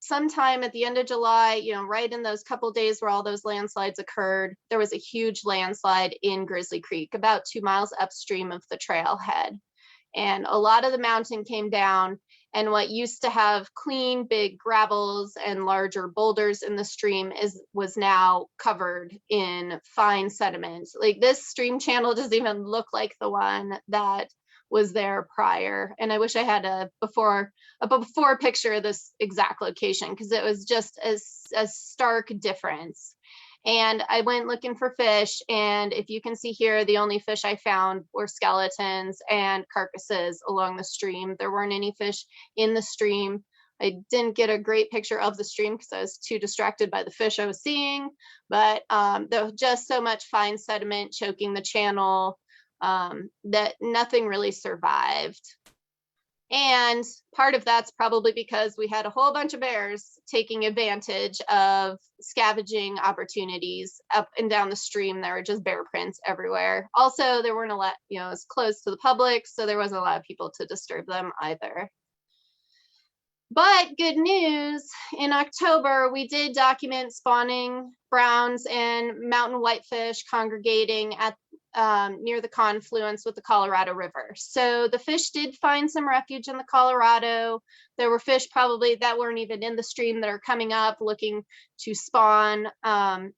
sometime at the end of July, you know, right in those couple days where all those landslides occurred, there was a huge landslide in Grizzly Creek, about 2 miles upstream of the trailhead. And a lot of the mountain came down, and what used to have clean, big gravels and larger boulders in the stream was now covered in fine sediment. Like, this stream channel doesn't even look like the one that was there prior. And I wish I had a before picture of this exact location, because it was just a stark difference. And I went looking for fish, and if you can see here, the only fish I found were skeletons and carcasses along the stream. There weren't any fish in the stream. I didn't get a great picture of the stream because I was too distracted by the fish I was seeing, but there was just so much fine sediment choking the channel that nothing really survived. And part of that's probably because we had a whole bunch of bears taking advantage of scavenging opportunities up and down the stream. There were just bear prints everywhere. Also, there weren't a lot, you know, it's closed to the public, so there wasn't a lot of people to disturb them either. But good news, in October, we did document spawning browns and mountain whitefish congregating at near the confluence with the Colorado River. So the fish did find some refuge in the Colorado. There were fish probably that weren't even in the stream that are coming up looking to spawn.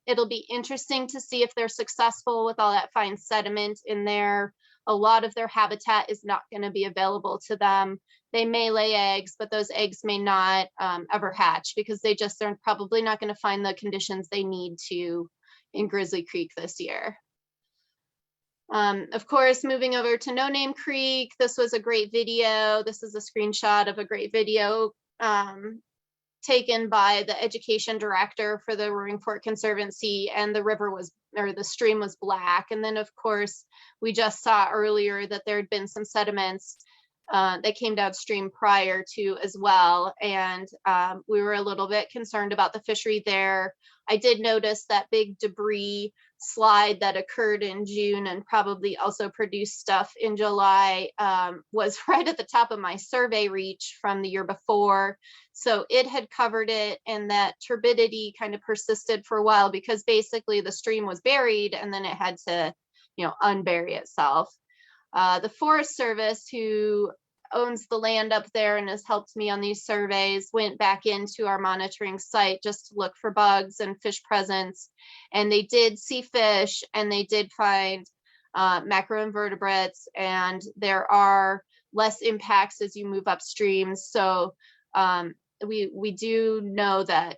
It'll be interesting to see if they're successful with all that fine sediment in there. A lot of their habitat is not going to be available to them. They may lay eggs, but those eggs may not ever hatch because they just are probably not going to find the conditions they need to in Grizzly Creek this year. Of course, moving over to Noname Creek, this was a great video. This is a screenshot of a great video taken by the education director for the Roaring Fork Conservancy, and the river was, or the stream was black. And then of course, we just saw earlier that there had been some sediments that came downstream prior to as well. And we were a little bit concerned about the fishery there. I did notice that big debris slide that occurred in June and probably also produced stuff in July was right at the top of my survey reach from the year before. So it had covered it, and that turbidity kind of persisted for a while because basically the stream was buried and then it had to, you know, unbury itself. The Forest Service, who owns the land up there and has helped me on these surveys, went back into our monitoring site just to look for bugs and fish presence. And they did see fish, and they did find macroinvertebrates, and there are less impacts as you move upstream. So we do know that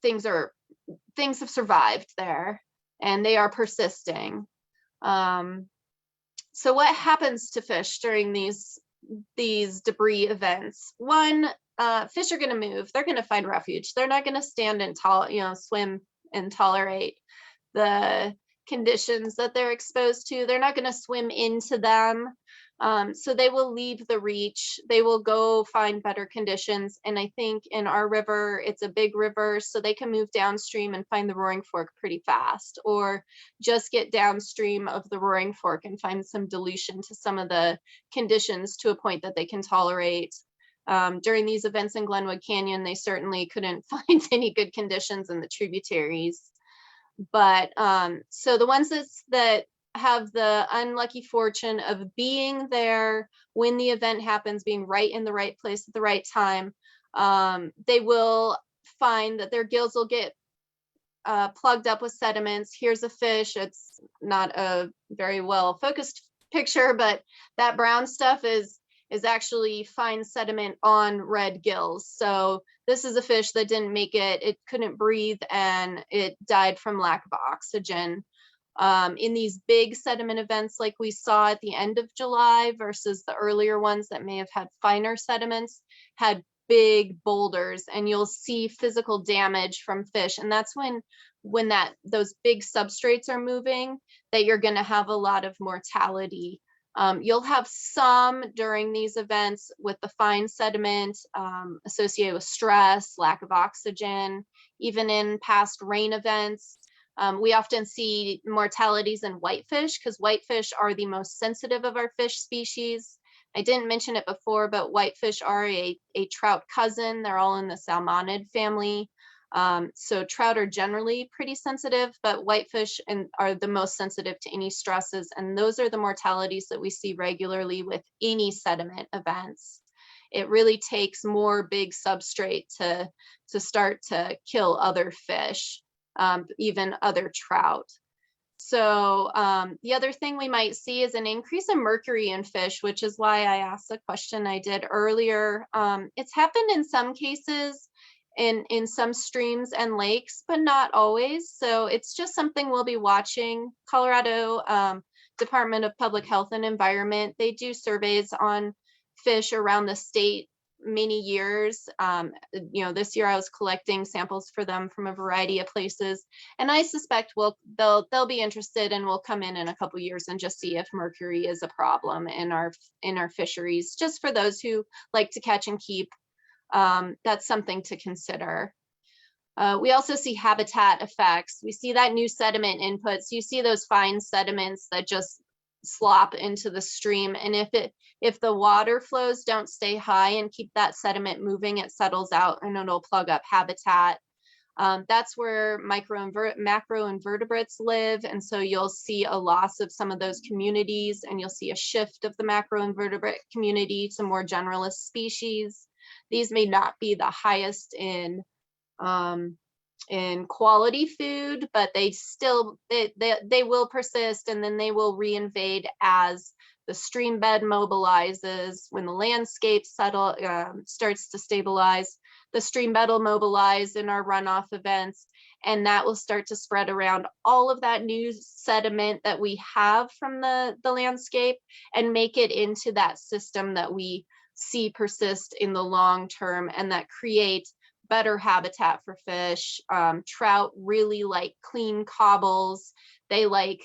things have survived there, and they are persisting. So what happens to fish during these debris events? One, fish are going to move. They're going to find refuge. They're not going to stand and swim and tolerate the conditions that they're exposed to. They're not going to swim into them. So they will leave the reach, they will go find better conditions. And I think in our river, it's a big river, so they can move downstream and find the Roaring Fork pretty fast, or just get downstream of the Roaring Fork and find some dilution to some of the conditions to a point that they can tolerate. During these events in Glenwood Canyon, they certainly couldn't find any good conditions in the tributaries. But so the ones that have the unlucky fortune of being there when the event happens, being right in the right place at the right time, they will find that their gills will get plugged up with sediments. Here's a fish. It's not a very well focused picture, but that brown stuff is actually fine sediment on red gills. So this is a fish that didn't make it. It couldn't breathe and it died from lack of oxygen. In these big sediment events like we saw at the end of July versus the earlier ones that may have had finer sediments, had big boulders, and you'll see physical damage from fish. And that's when those big substrates are moving, that you're going to have a lot of mortality. You'll have some during these events with the fine sediment associated with stress, lack of oxygen, even in past rain events. We often see mortalities in whitefish because whitefish are the most sensitive of our fish species. I didn't mention it before, but whitefish are a trout cousin. They're all in the salmonid family. So trout are generally pretty sensitive, but whitefish are the most sensitive to any stresses. And those are the mortalities that we see regularly with any sediment events. It really takes more big substrate to start to kill other fish. Even other trout. So the other thing we might see is an increase in mercury in fish, which is why I asked the question I did earlier. It's happened in some cases in some streams and lakes, but not always. So it's just something we'll be watching. Colorado Department of Public Health and Environment, they do surveys on fish around the state many years. This year I was collecting samples for them from a variety of places, and I suspect they'll be interested and will come in a couple years and just see if mercury is a problem in our fisheries. Just for those who like to catch and keep, that's something to consider. We also see habitat effects. We see that new sediment inputs. You see those fine sediments that just slop into the stream, and if the water flows don't stay high and keep that sediment moving, it settles out and it'll plug up habitat. That's where macroinvertebrates live, and so you'll see a loss of some of those communities, and you'll see a shift of the macroinvertebrate community to more generalist species. These may not be the highest in quality food, but they will persist, and then they will reinvade as the stream bed mobilizes. When the landscape starts to stabilize, the stream bed will mobilize in our runoff events, and that will start to spread around all of that new sediment that we have from the landscape and make it into that system that we see persist in the long term, and that create better habitat for fish. Trout really like clean cobbles. They like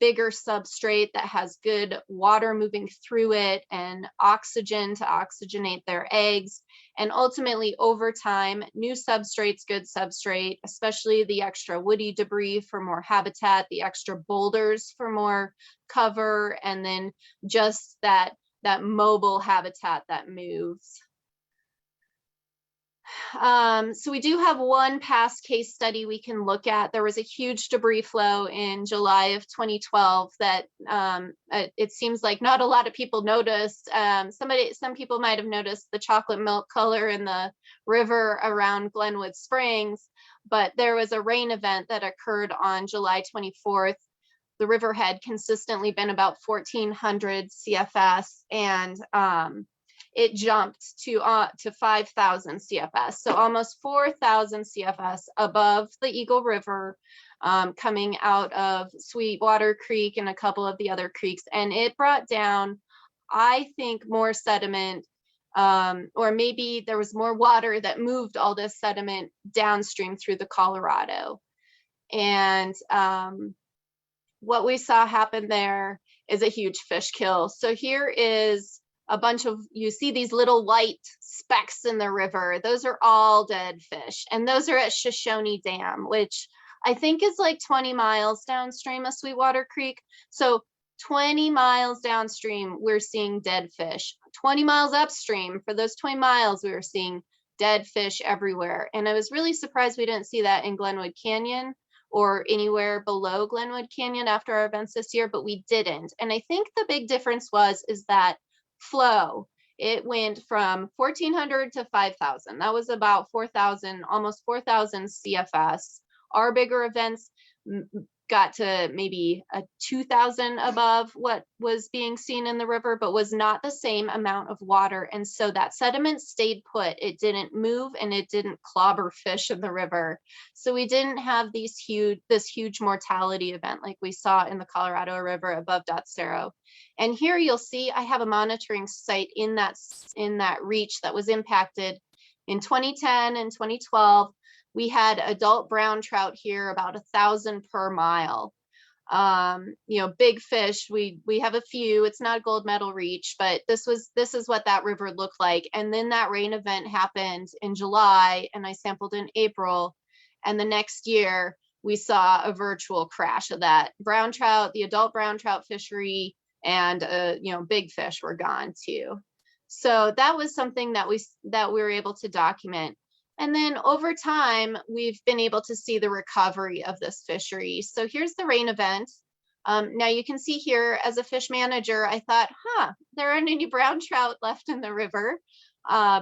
bigger substrate that has good water moving through it and oxygen to oxygenate their eggs. And ultimately, over time, new substrates, good substrate, especially the extra woody debris for more habitat, the extra boulders for more cover, and then just that mobile habitat that moves. So we do have one past case study we can look at. There was a huge debris flow in July of 2012 that it seems like not a lot of people noticed. Some people might have noticed the chocolate milk color in the river around Glenwood Springs, but there was a rain event that occurred on July 24th. The river had consistently been about 1,400 CFS, and it jumped to 5,000 CFS. So almost 4,000 CFS above the Eagle River, coming out of Sweetwater Creek and a couple of the other creeks. And it brought down, I think, more sediment, or maybe there was more water that moved all this sediment downstream through the Colorado. And what we saw happen there is a huge fish kill. So here is a bunch of, you see these little light specks in the river. Those are all dead fish. And those are at Shoshone Dam, which I think is like 20 miles downstream of Sweetwater Creek. So 20 miles downstream, we're seeing dead fish. 20 miles upstream, for those 20 miles, we were seeing dead fish everywhere. And I was really surprised we didn't see that in Glenwood Canyon or anywhere below Glenwood Canyon after our events this year, but we didn't. And I think the big difference is that flow. It went from 1,400 to 5,000. That was about 4,000, almost 4,000 CFS. Our bigger events got to maybe a 2,000 above what was being seen in the river, but was not the same amount of water. And so that sediment stayed put. It didn't move and it didn't clobber fish in the river. So we didn't have this huge mortality event like we saw in the Colorado River above Dotsero. And here you'll see I have a monitoring site in that reach that was impacted in 2010 and 2012. We had adult brown trout here about 1,000 per mile. Big fish. We have a few. It's not a gold medal reach, but this is what that river looked like. And then that rain event happened in July, and I sampled in April. And the next year we saw a virtual crash of that brown trout, the adult brown trout fishery, and big fish were gone too. So that was something that we were able to document. And then over time, we've been able to see the recovery of this fishery. So here's the rain event. Now you can see here as a fish manager, I thought, there aren't any brown trout left in the river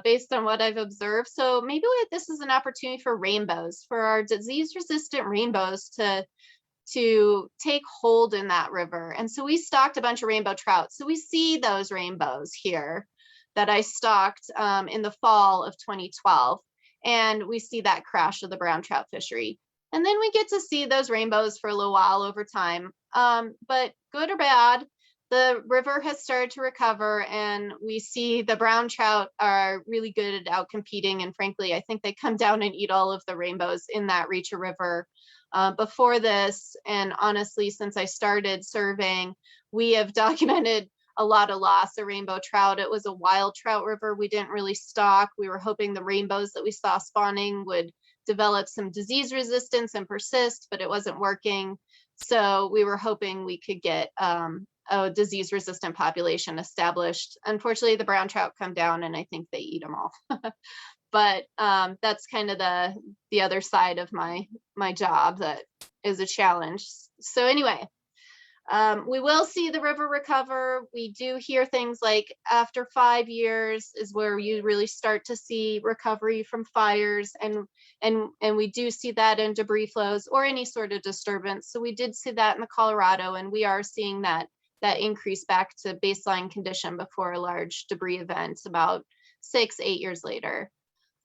based on what I've observed. So maybe this is an opportunity for rainbows, for our disease-resistant rainbows to take hold in that river. And so we stocked a bunch of rainbow trout. So we see those rainbows here that I stocked in the fall of 2012. And we see that crash of the brown trout fishery. And then we get to see those rainbows for a little while over time. But good or bad, the river has started to recover, and we see the brown trout are really good at outcompeting. And frankly, I think they come down and eat all of the rainbows in that Reacher River. Before this, and honestly, since I started surveying, we have documented a lot of loss of rainbow trout. It was a wild trout river. We didn't really stock. We were hoping the rainbows that we saw spawning would develop some disease resistance and persist, but it wasn't working. So we were hoping we could get a disease resistant population established. Unfortunately, the brown trout come down and I think they eat them all. But that's kind of the other side of my job that is a challenge. So anyway, we will see the river recover. We do hear things like after 5 years is where you really start to see recovery from fires, and we do see that in debris flows or any sort of disturbance. So we did see that in the Colorado, and we are seeing that increase back to baseline condition before a large debris event about 6-8 years later.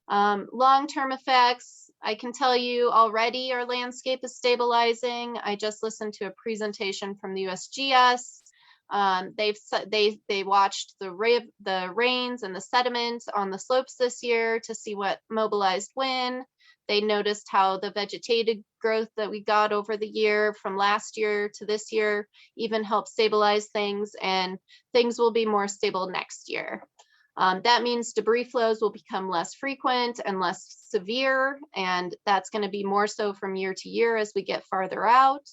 Long-term effects, I can tell you already our landscape is stabilizing. I just listened to a presentation from the USGS. They watched the rains and the sediment on the slopes this year to see what mobilized when. They noticed how the vegetated growth that we got over the year from last year to this year even helped stabilize things, and things will be more stable next year. That means debris flows will become less frequent and less severe, and that's going to be more so from year to year as we get farther out.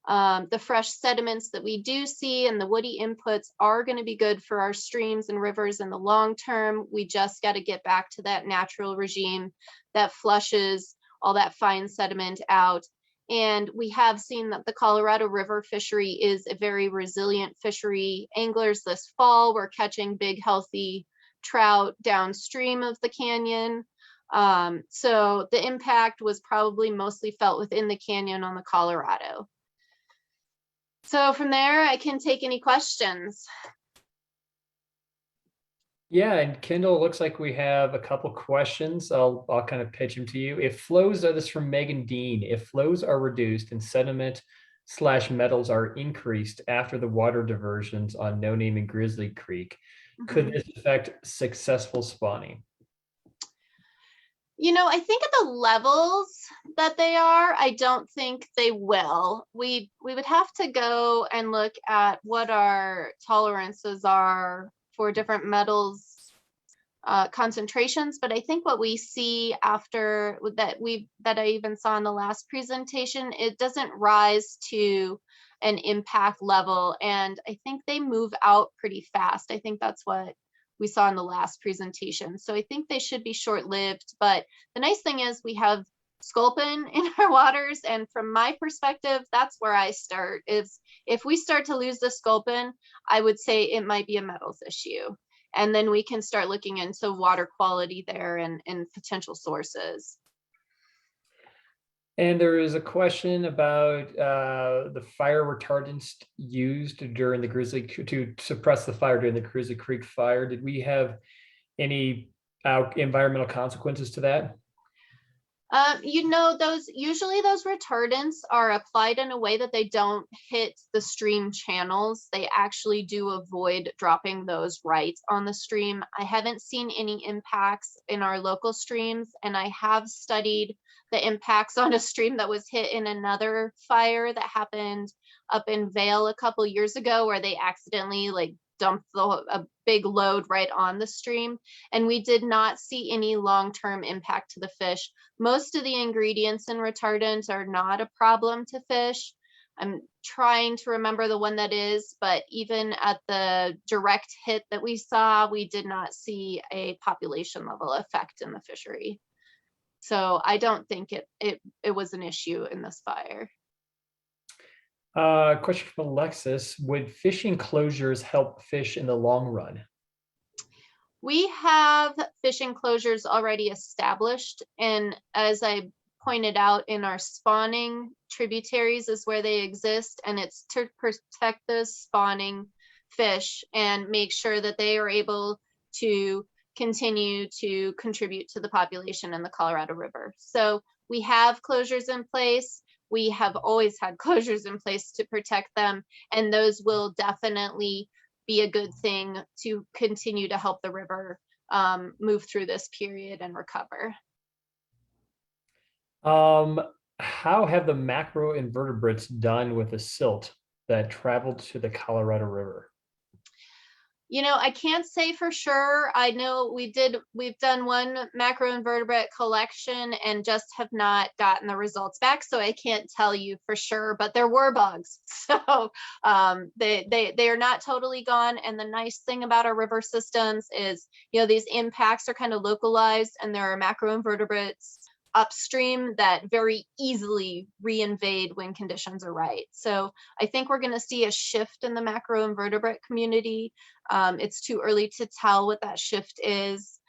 The fresh sediments that we do see and the woody inputs are going to be good for our streams and rivers in the long term. We just got to get back to that natural regime that flushes all that fine sediment out. And we have seen that the Colorado River fishery is a very resilient fishery. Anglers this fall were catching big, healthy trout downstream of the canyon. So the impact was probably mostly felt within the canyon on the Colorado. So from there, I can take any questions. Yeah, and Kendall, looks like we have a couple questions. I'll kind of pitch them to you. This is from Megan Dean. If flows are reduced and sediment/metals are increased after the water diversions on Noname and Grizzly Creek, could this affect successful spawning? I think at the levels that they are, I don't think they will. We would have to go and look at what our tolerances are for different metals concentrations, but I think what we see after that I even saw in the last presentation, it doesn't rise to an impact level, and I think they move out pretty fast. I think that's what we saw in the last presentation. So I think they should be short-lived, but the nice thing is we have sculpin in our waters, and from my perspective, that's where I start. Is if we start to lose the sculpin, I would say it might be a metals issue. And then we can start looking into water quality there and potential sources. And there is a question about the fire retardants used during the to suppress the fire during the Grizzly Creek fire. Did we have any environmental consequences to that? Usually those retardants are applied in a way that they don't hit the stream channels. They actually do avoid dropping those right on the stream. I haven't seen any impacts in our local streams, and I have studied the impacts on a stream that was hit in another fire that happened up in Vail a couple years ago, where they accidentally dumped a big load right on the stream, and we did not see any long-term impact to the fish. Most of the ingredients in retardants are not a problem to fish. I'm trying to remember the one that is, but even at the direct hit that we saw, we did not see a population level effect in the fishery. So I don't think it was an issue in this fire. Question from Alexis: would fishing closures help fish in the long run? We have fishing closures already established, and as I pointed out, in our spawning tributaries is where they exist, and it's to protect those spawning fish and make sure that they are able to continue to contribute to the population in the Colorado River. So we have closures in place. We have always had closures in place to protect them, and those will definitely be a good thing to continue to help the river move through this period and recover. How have the macroinvertebrates done with the silt that traveled to the Colorado River? I can't say for sure. I know we've done one macroinvertebrate collection and just have not gotten the results back. So I can't tell you for sure, but there were bugs. So they are not totally gone. And the nice thing about our river systems is, these impacts are kind of localized, and there are macroinvertebrates upstream that very easily reinvade when conditions are right. So I think we're going to see a shift in the macroinvertebrate community. It's too early to tell what that shift is,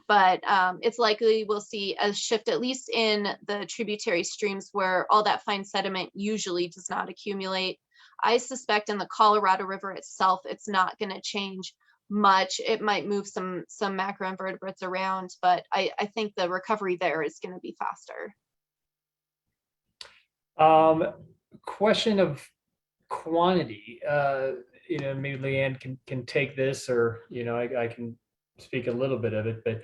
but it's likely we'll see a shift, at least in the tributary streams where all that fine sediment usually does not accumulate. I suspect in the Colorado River itself, it's not going to change much. It might move some macroinvertebrates around, but I think the recovery there is going to be faster. Question of quantity. Maybe Leanne can take this, or I can speak a little bit of it. But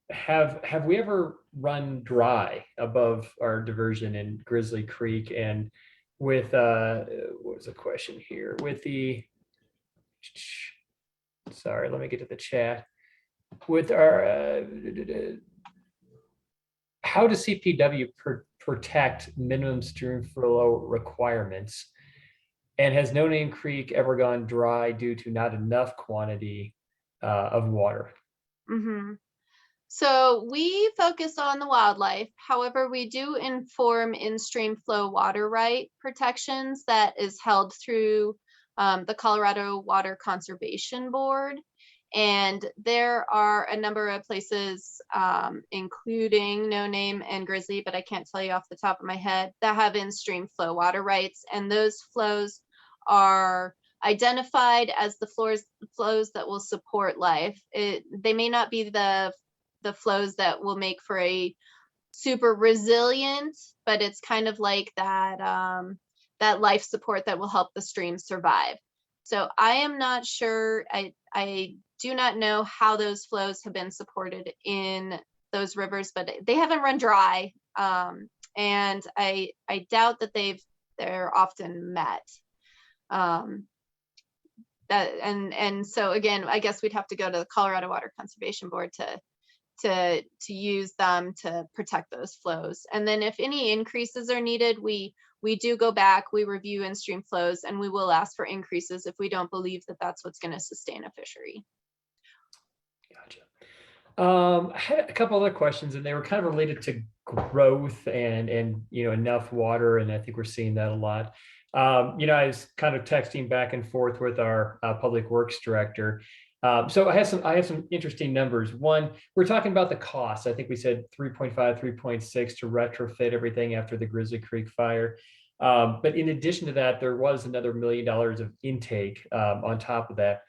have we ever run dry above our diversion in Grizzly Creek? And with what was the question here? With the sorry, let me get to the chat. With our how does CPW protect minimum stream flow requirements? And has Noname Creek ever gone dry due to not enough quantity of water? Mm-hmm. So we focus on the wildlife. However, we do inform in-stream flow water right protections that is held through the Colorado Water Conservation Board. And there are a number of places, including Noname and Grizzly, but I can't tell you off the top of my head, that have in-stream flow water rights. And those flows are identified as the flows that will support life. They may not be the flows that will make for a super resilient, but it's kind of like that, that life support that will help the stream survive. So I am not sure. I do not know how those flows have been supported in those rivers, but they haven't run dry. And I doubt that they're often met. And so again, I guess we'd have to go to the Colorado Water Conservation Board to use them to protect those flows. And then if any increases are needed, we do go back, we review in-stream flows, and we will ask for increases if we don't believe that that's what's going to sustain a fishery. Gotcha. I had a couple other questions, and they were kind of related to growth and enough water, and I think we're seeing that a lot. I was kind of texting back and forth with our public works director. So I have some interesting numbers. One, we're talking about the cost. I think we said 3.5, 3.6 to retrofit everything after the Grizzly Creek fire. But in addition to that, there was another $1 million of intake on top of that.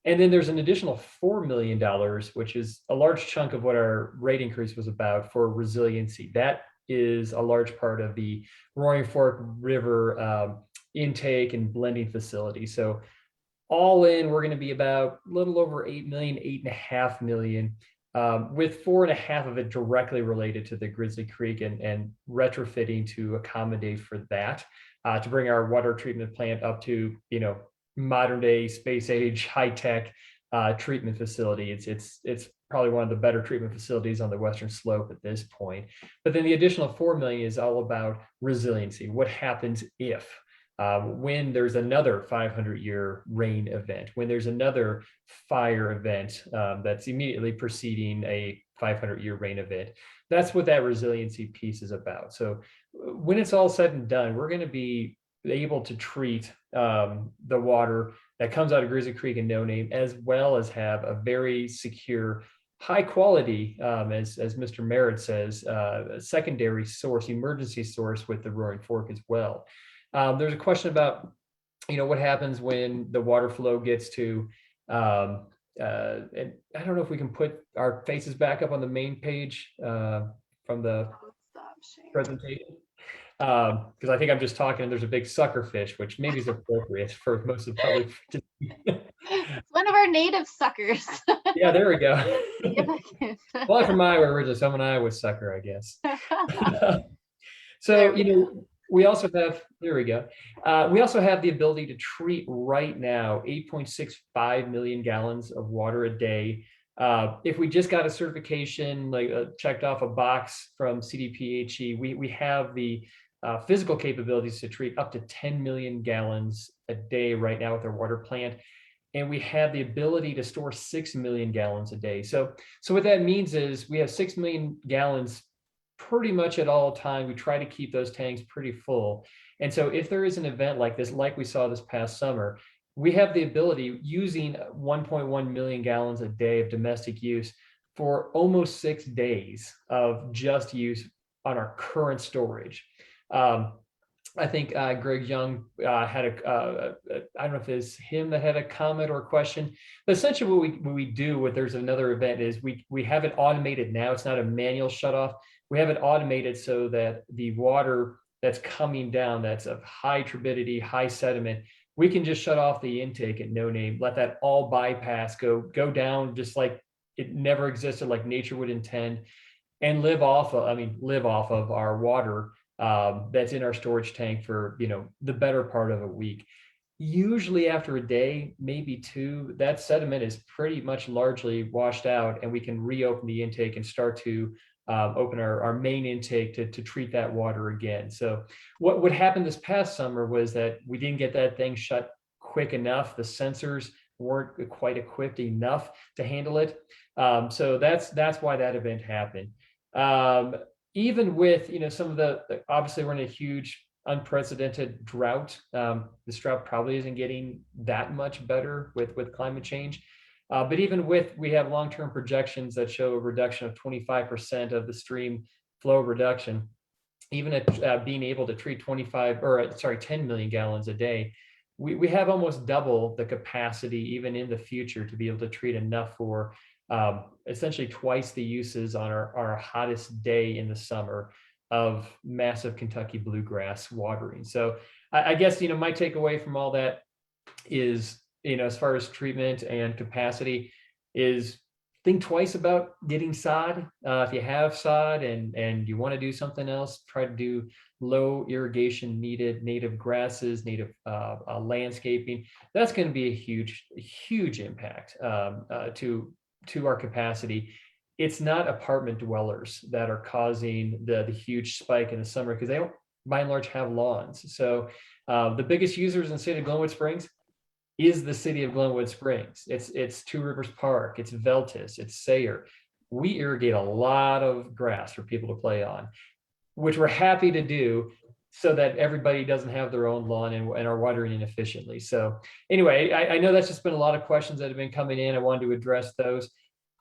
And then there's an additional $4 million, which is a large chunk of what our rate increase was about for resiliency. That is a large part of the Roaring Fork River intake and blending facility. So all in, we're going to be about a little over 8 million, 8.5 million, with 4.5 of it directly related to the Grizzly Creek and retrofitting to accommodate for that, to bring our water treatment plant up to, modern day space age, high tech treatment facility. It's probably one of the better treatment facilities on the Western Slope at this point. But then the additional 4 million is all about resiliency. What happens if? When there's another 500-year rain event, when there's another fire event that's immediately preceding a 500-year rain event. That's what that resiliency piece is about. So when it's all said and done, we're going to be able to treat the water that comes out of Grizzly Creek and Noname, as well as have a very secure, high quality, as Mr. Merritt says, a secondary source, emergency source with the Roaring Fork as well. There's a question about, what happens when the water flow gets to, and I don't know if we can put our faces back up on the main page from the presentation, because I think I'm just talking and there's a big sucker fish, which maybe is appropriate for most of the public. It's one of our native suckers. Yeah, there we go. Well, from Iowa originally, so I'm an Iowa sucker, I guess. So, we also have, there we go. We also have the ability to treat right now 8.65 million gallons of water a day. If we just got a certification, like checked off a box from CDPHE, we have the physical capabilities to treat up to 10 million gallons a day right now with our water plant. And we have the ability to store 6 million gallons a day. So what that means is we have 6 million gallons pretty much at all time. We try to keep those tanks pretty full. And so if there is an event like this, like we saw this past summer, we have the ability, using 1.1 million gallons a day of domestic use for almost 6 days of just use on our current storage. I think Greg Young had I don't know if it's him that had a comment or a question, but essentially what we do when there's another event is we have it automated now. It's not a manual shutoff. We have it automated so that the water that's coming down, that's of high turbidity, high sediment, we can just shut off the intake at Noname, let that all bypass, go down just like it never existed, like nature would intend, and live off of our water that's in our storage tank for the better part of a week. Usually after a day, maybe 2, that sediment is pretty much largely washed out, and we can reopen the intake and start to open our main intake to treat that water again. So what happened this past summer was that we didn't get that thing shut quick enough. The sensors weren't quite equipped enough to handle it. So that's why that event happened. Even with some of the obviously we're in a huge unprecedented drought. This drought probably isn't getting that much better with climate change. But even we have long-term projections that show a reduction of 25% of the stream flow reduction, even at being able to treat 10 million gallons a day, we have almost double the capacity even in the future to be able to treat enough for essentially twice the uses on our hottest day in the summer of massive Kentucky bluegrass watering. So I guess, my takeaway from all that is, as far as treatment and capacity, is think twice about getting sod. If you have sod and you want to do something else, try to do low irrigation needed native grasses, native landscaping. That's going to be a huge impact to our capacity. It's not apartment dwellers that are causing the huge spike in the summer, because they don't, by and large, have lawns. So the biggest users in the city of Glenwood Springs is the city of Glenwood Springs. It's Two Rivers Park, it's Veltis, it's Sayre. We irrigate a lot of grass for people to play on, which we're happy to do so that everybody doesn't have their own lawn and are watering inefficiently. So anyway, I know that's just been a lot of questions that have been coming in. I wanted to address those.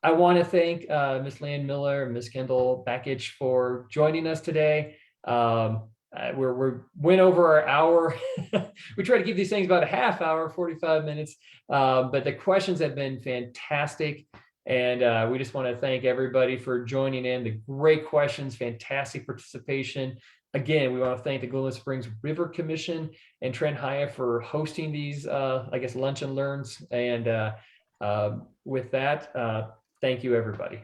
I want to thank Ms. Leanne Miller and Ms. Kendall Bakich for joining us today. We went over our hour. We try to keep these things about a half hour, 45 minutes, but the questions have been fantastic. And we just want to thank everybody for joining in. The great questions, fantastic participation. Again, we want to thank the Glenwood Springs River Commission and Trent Hyatt for hosting these, I guess, lunch and learns. And with that, thank you, everybody.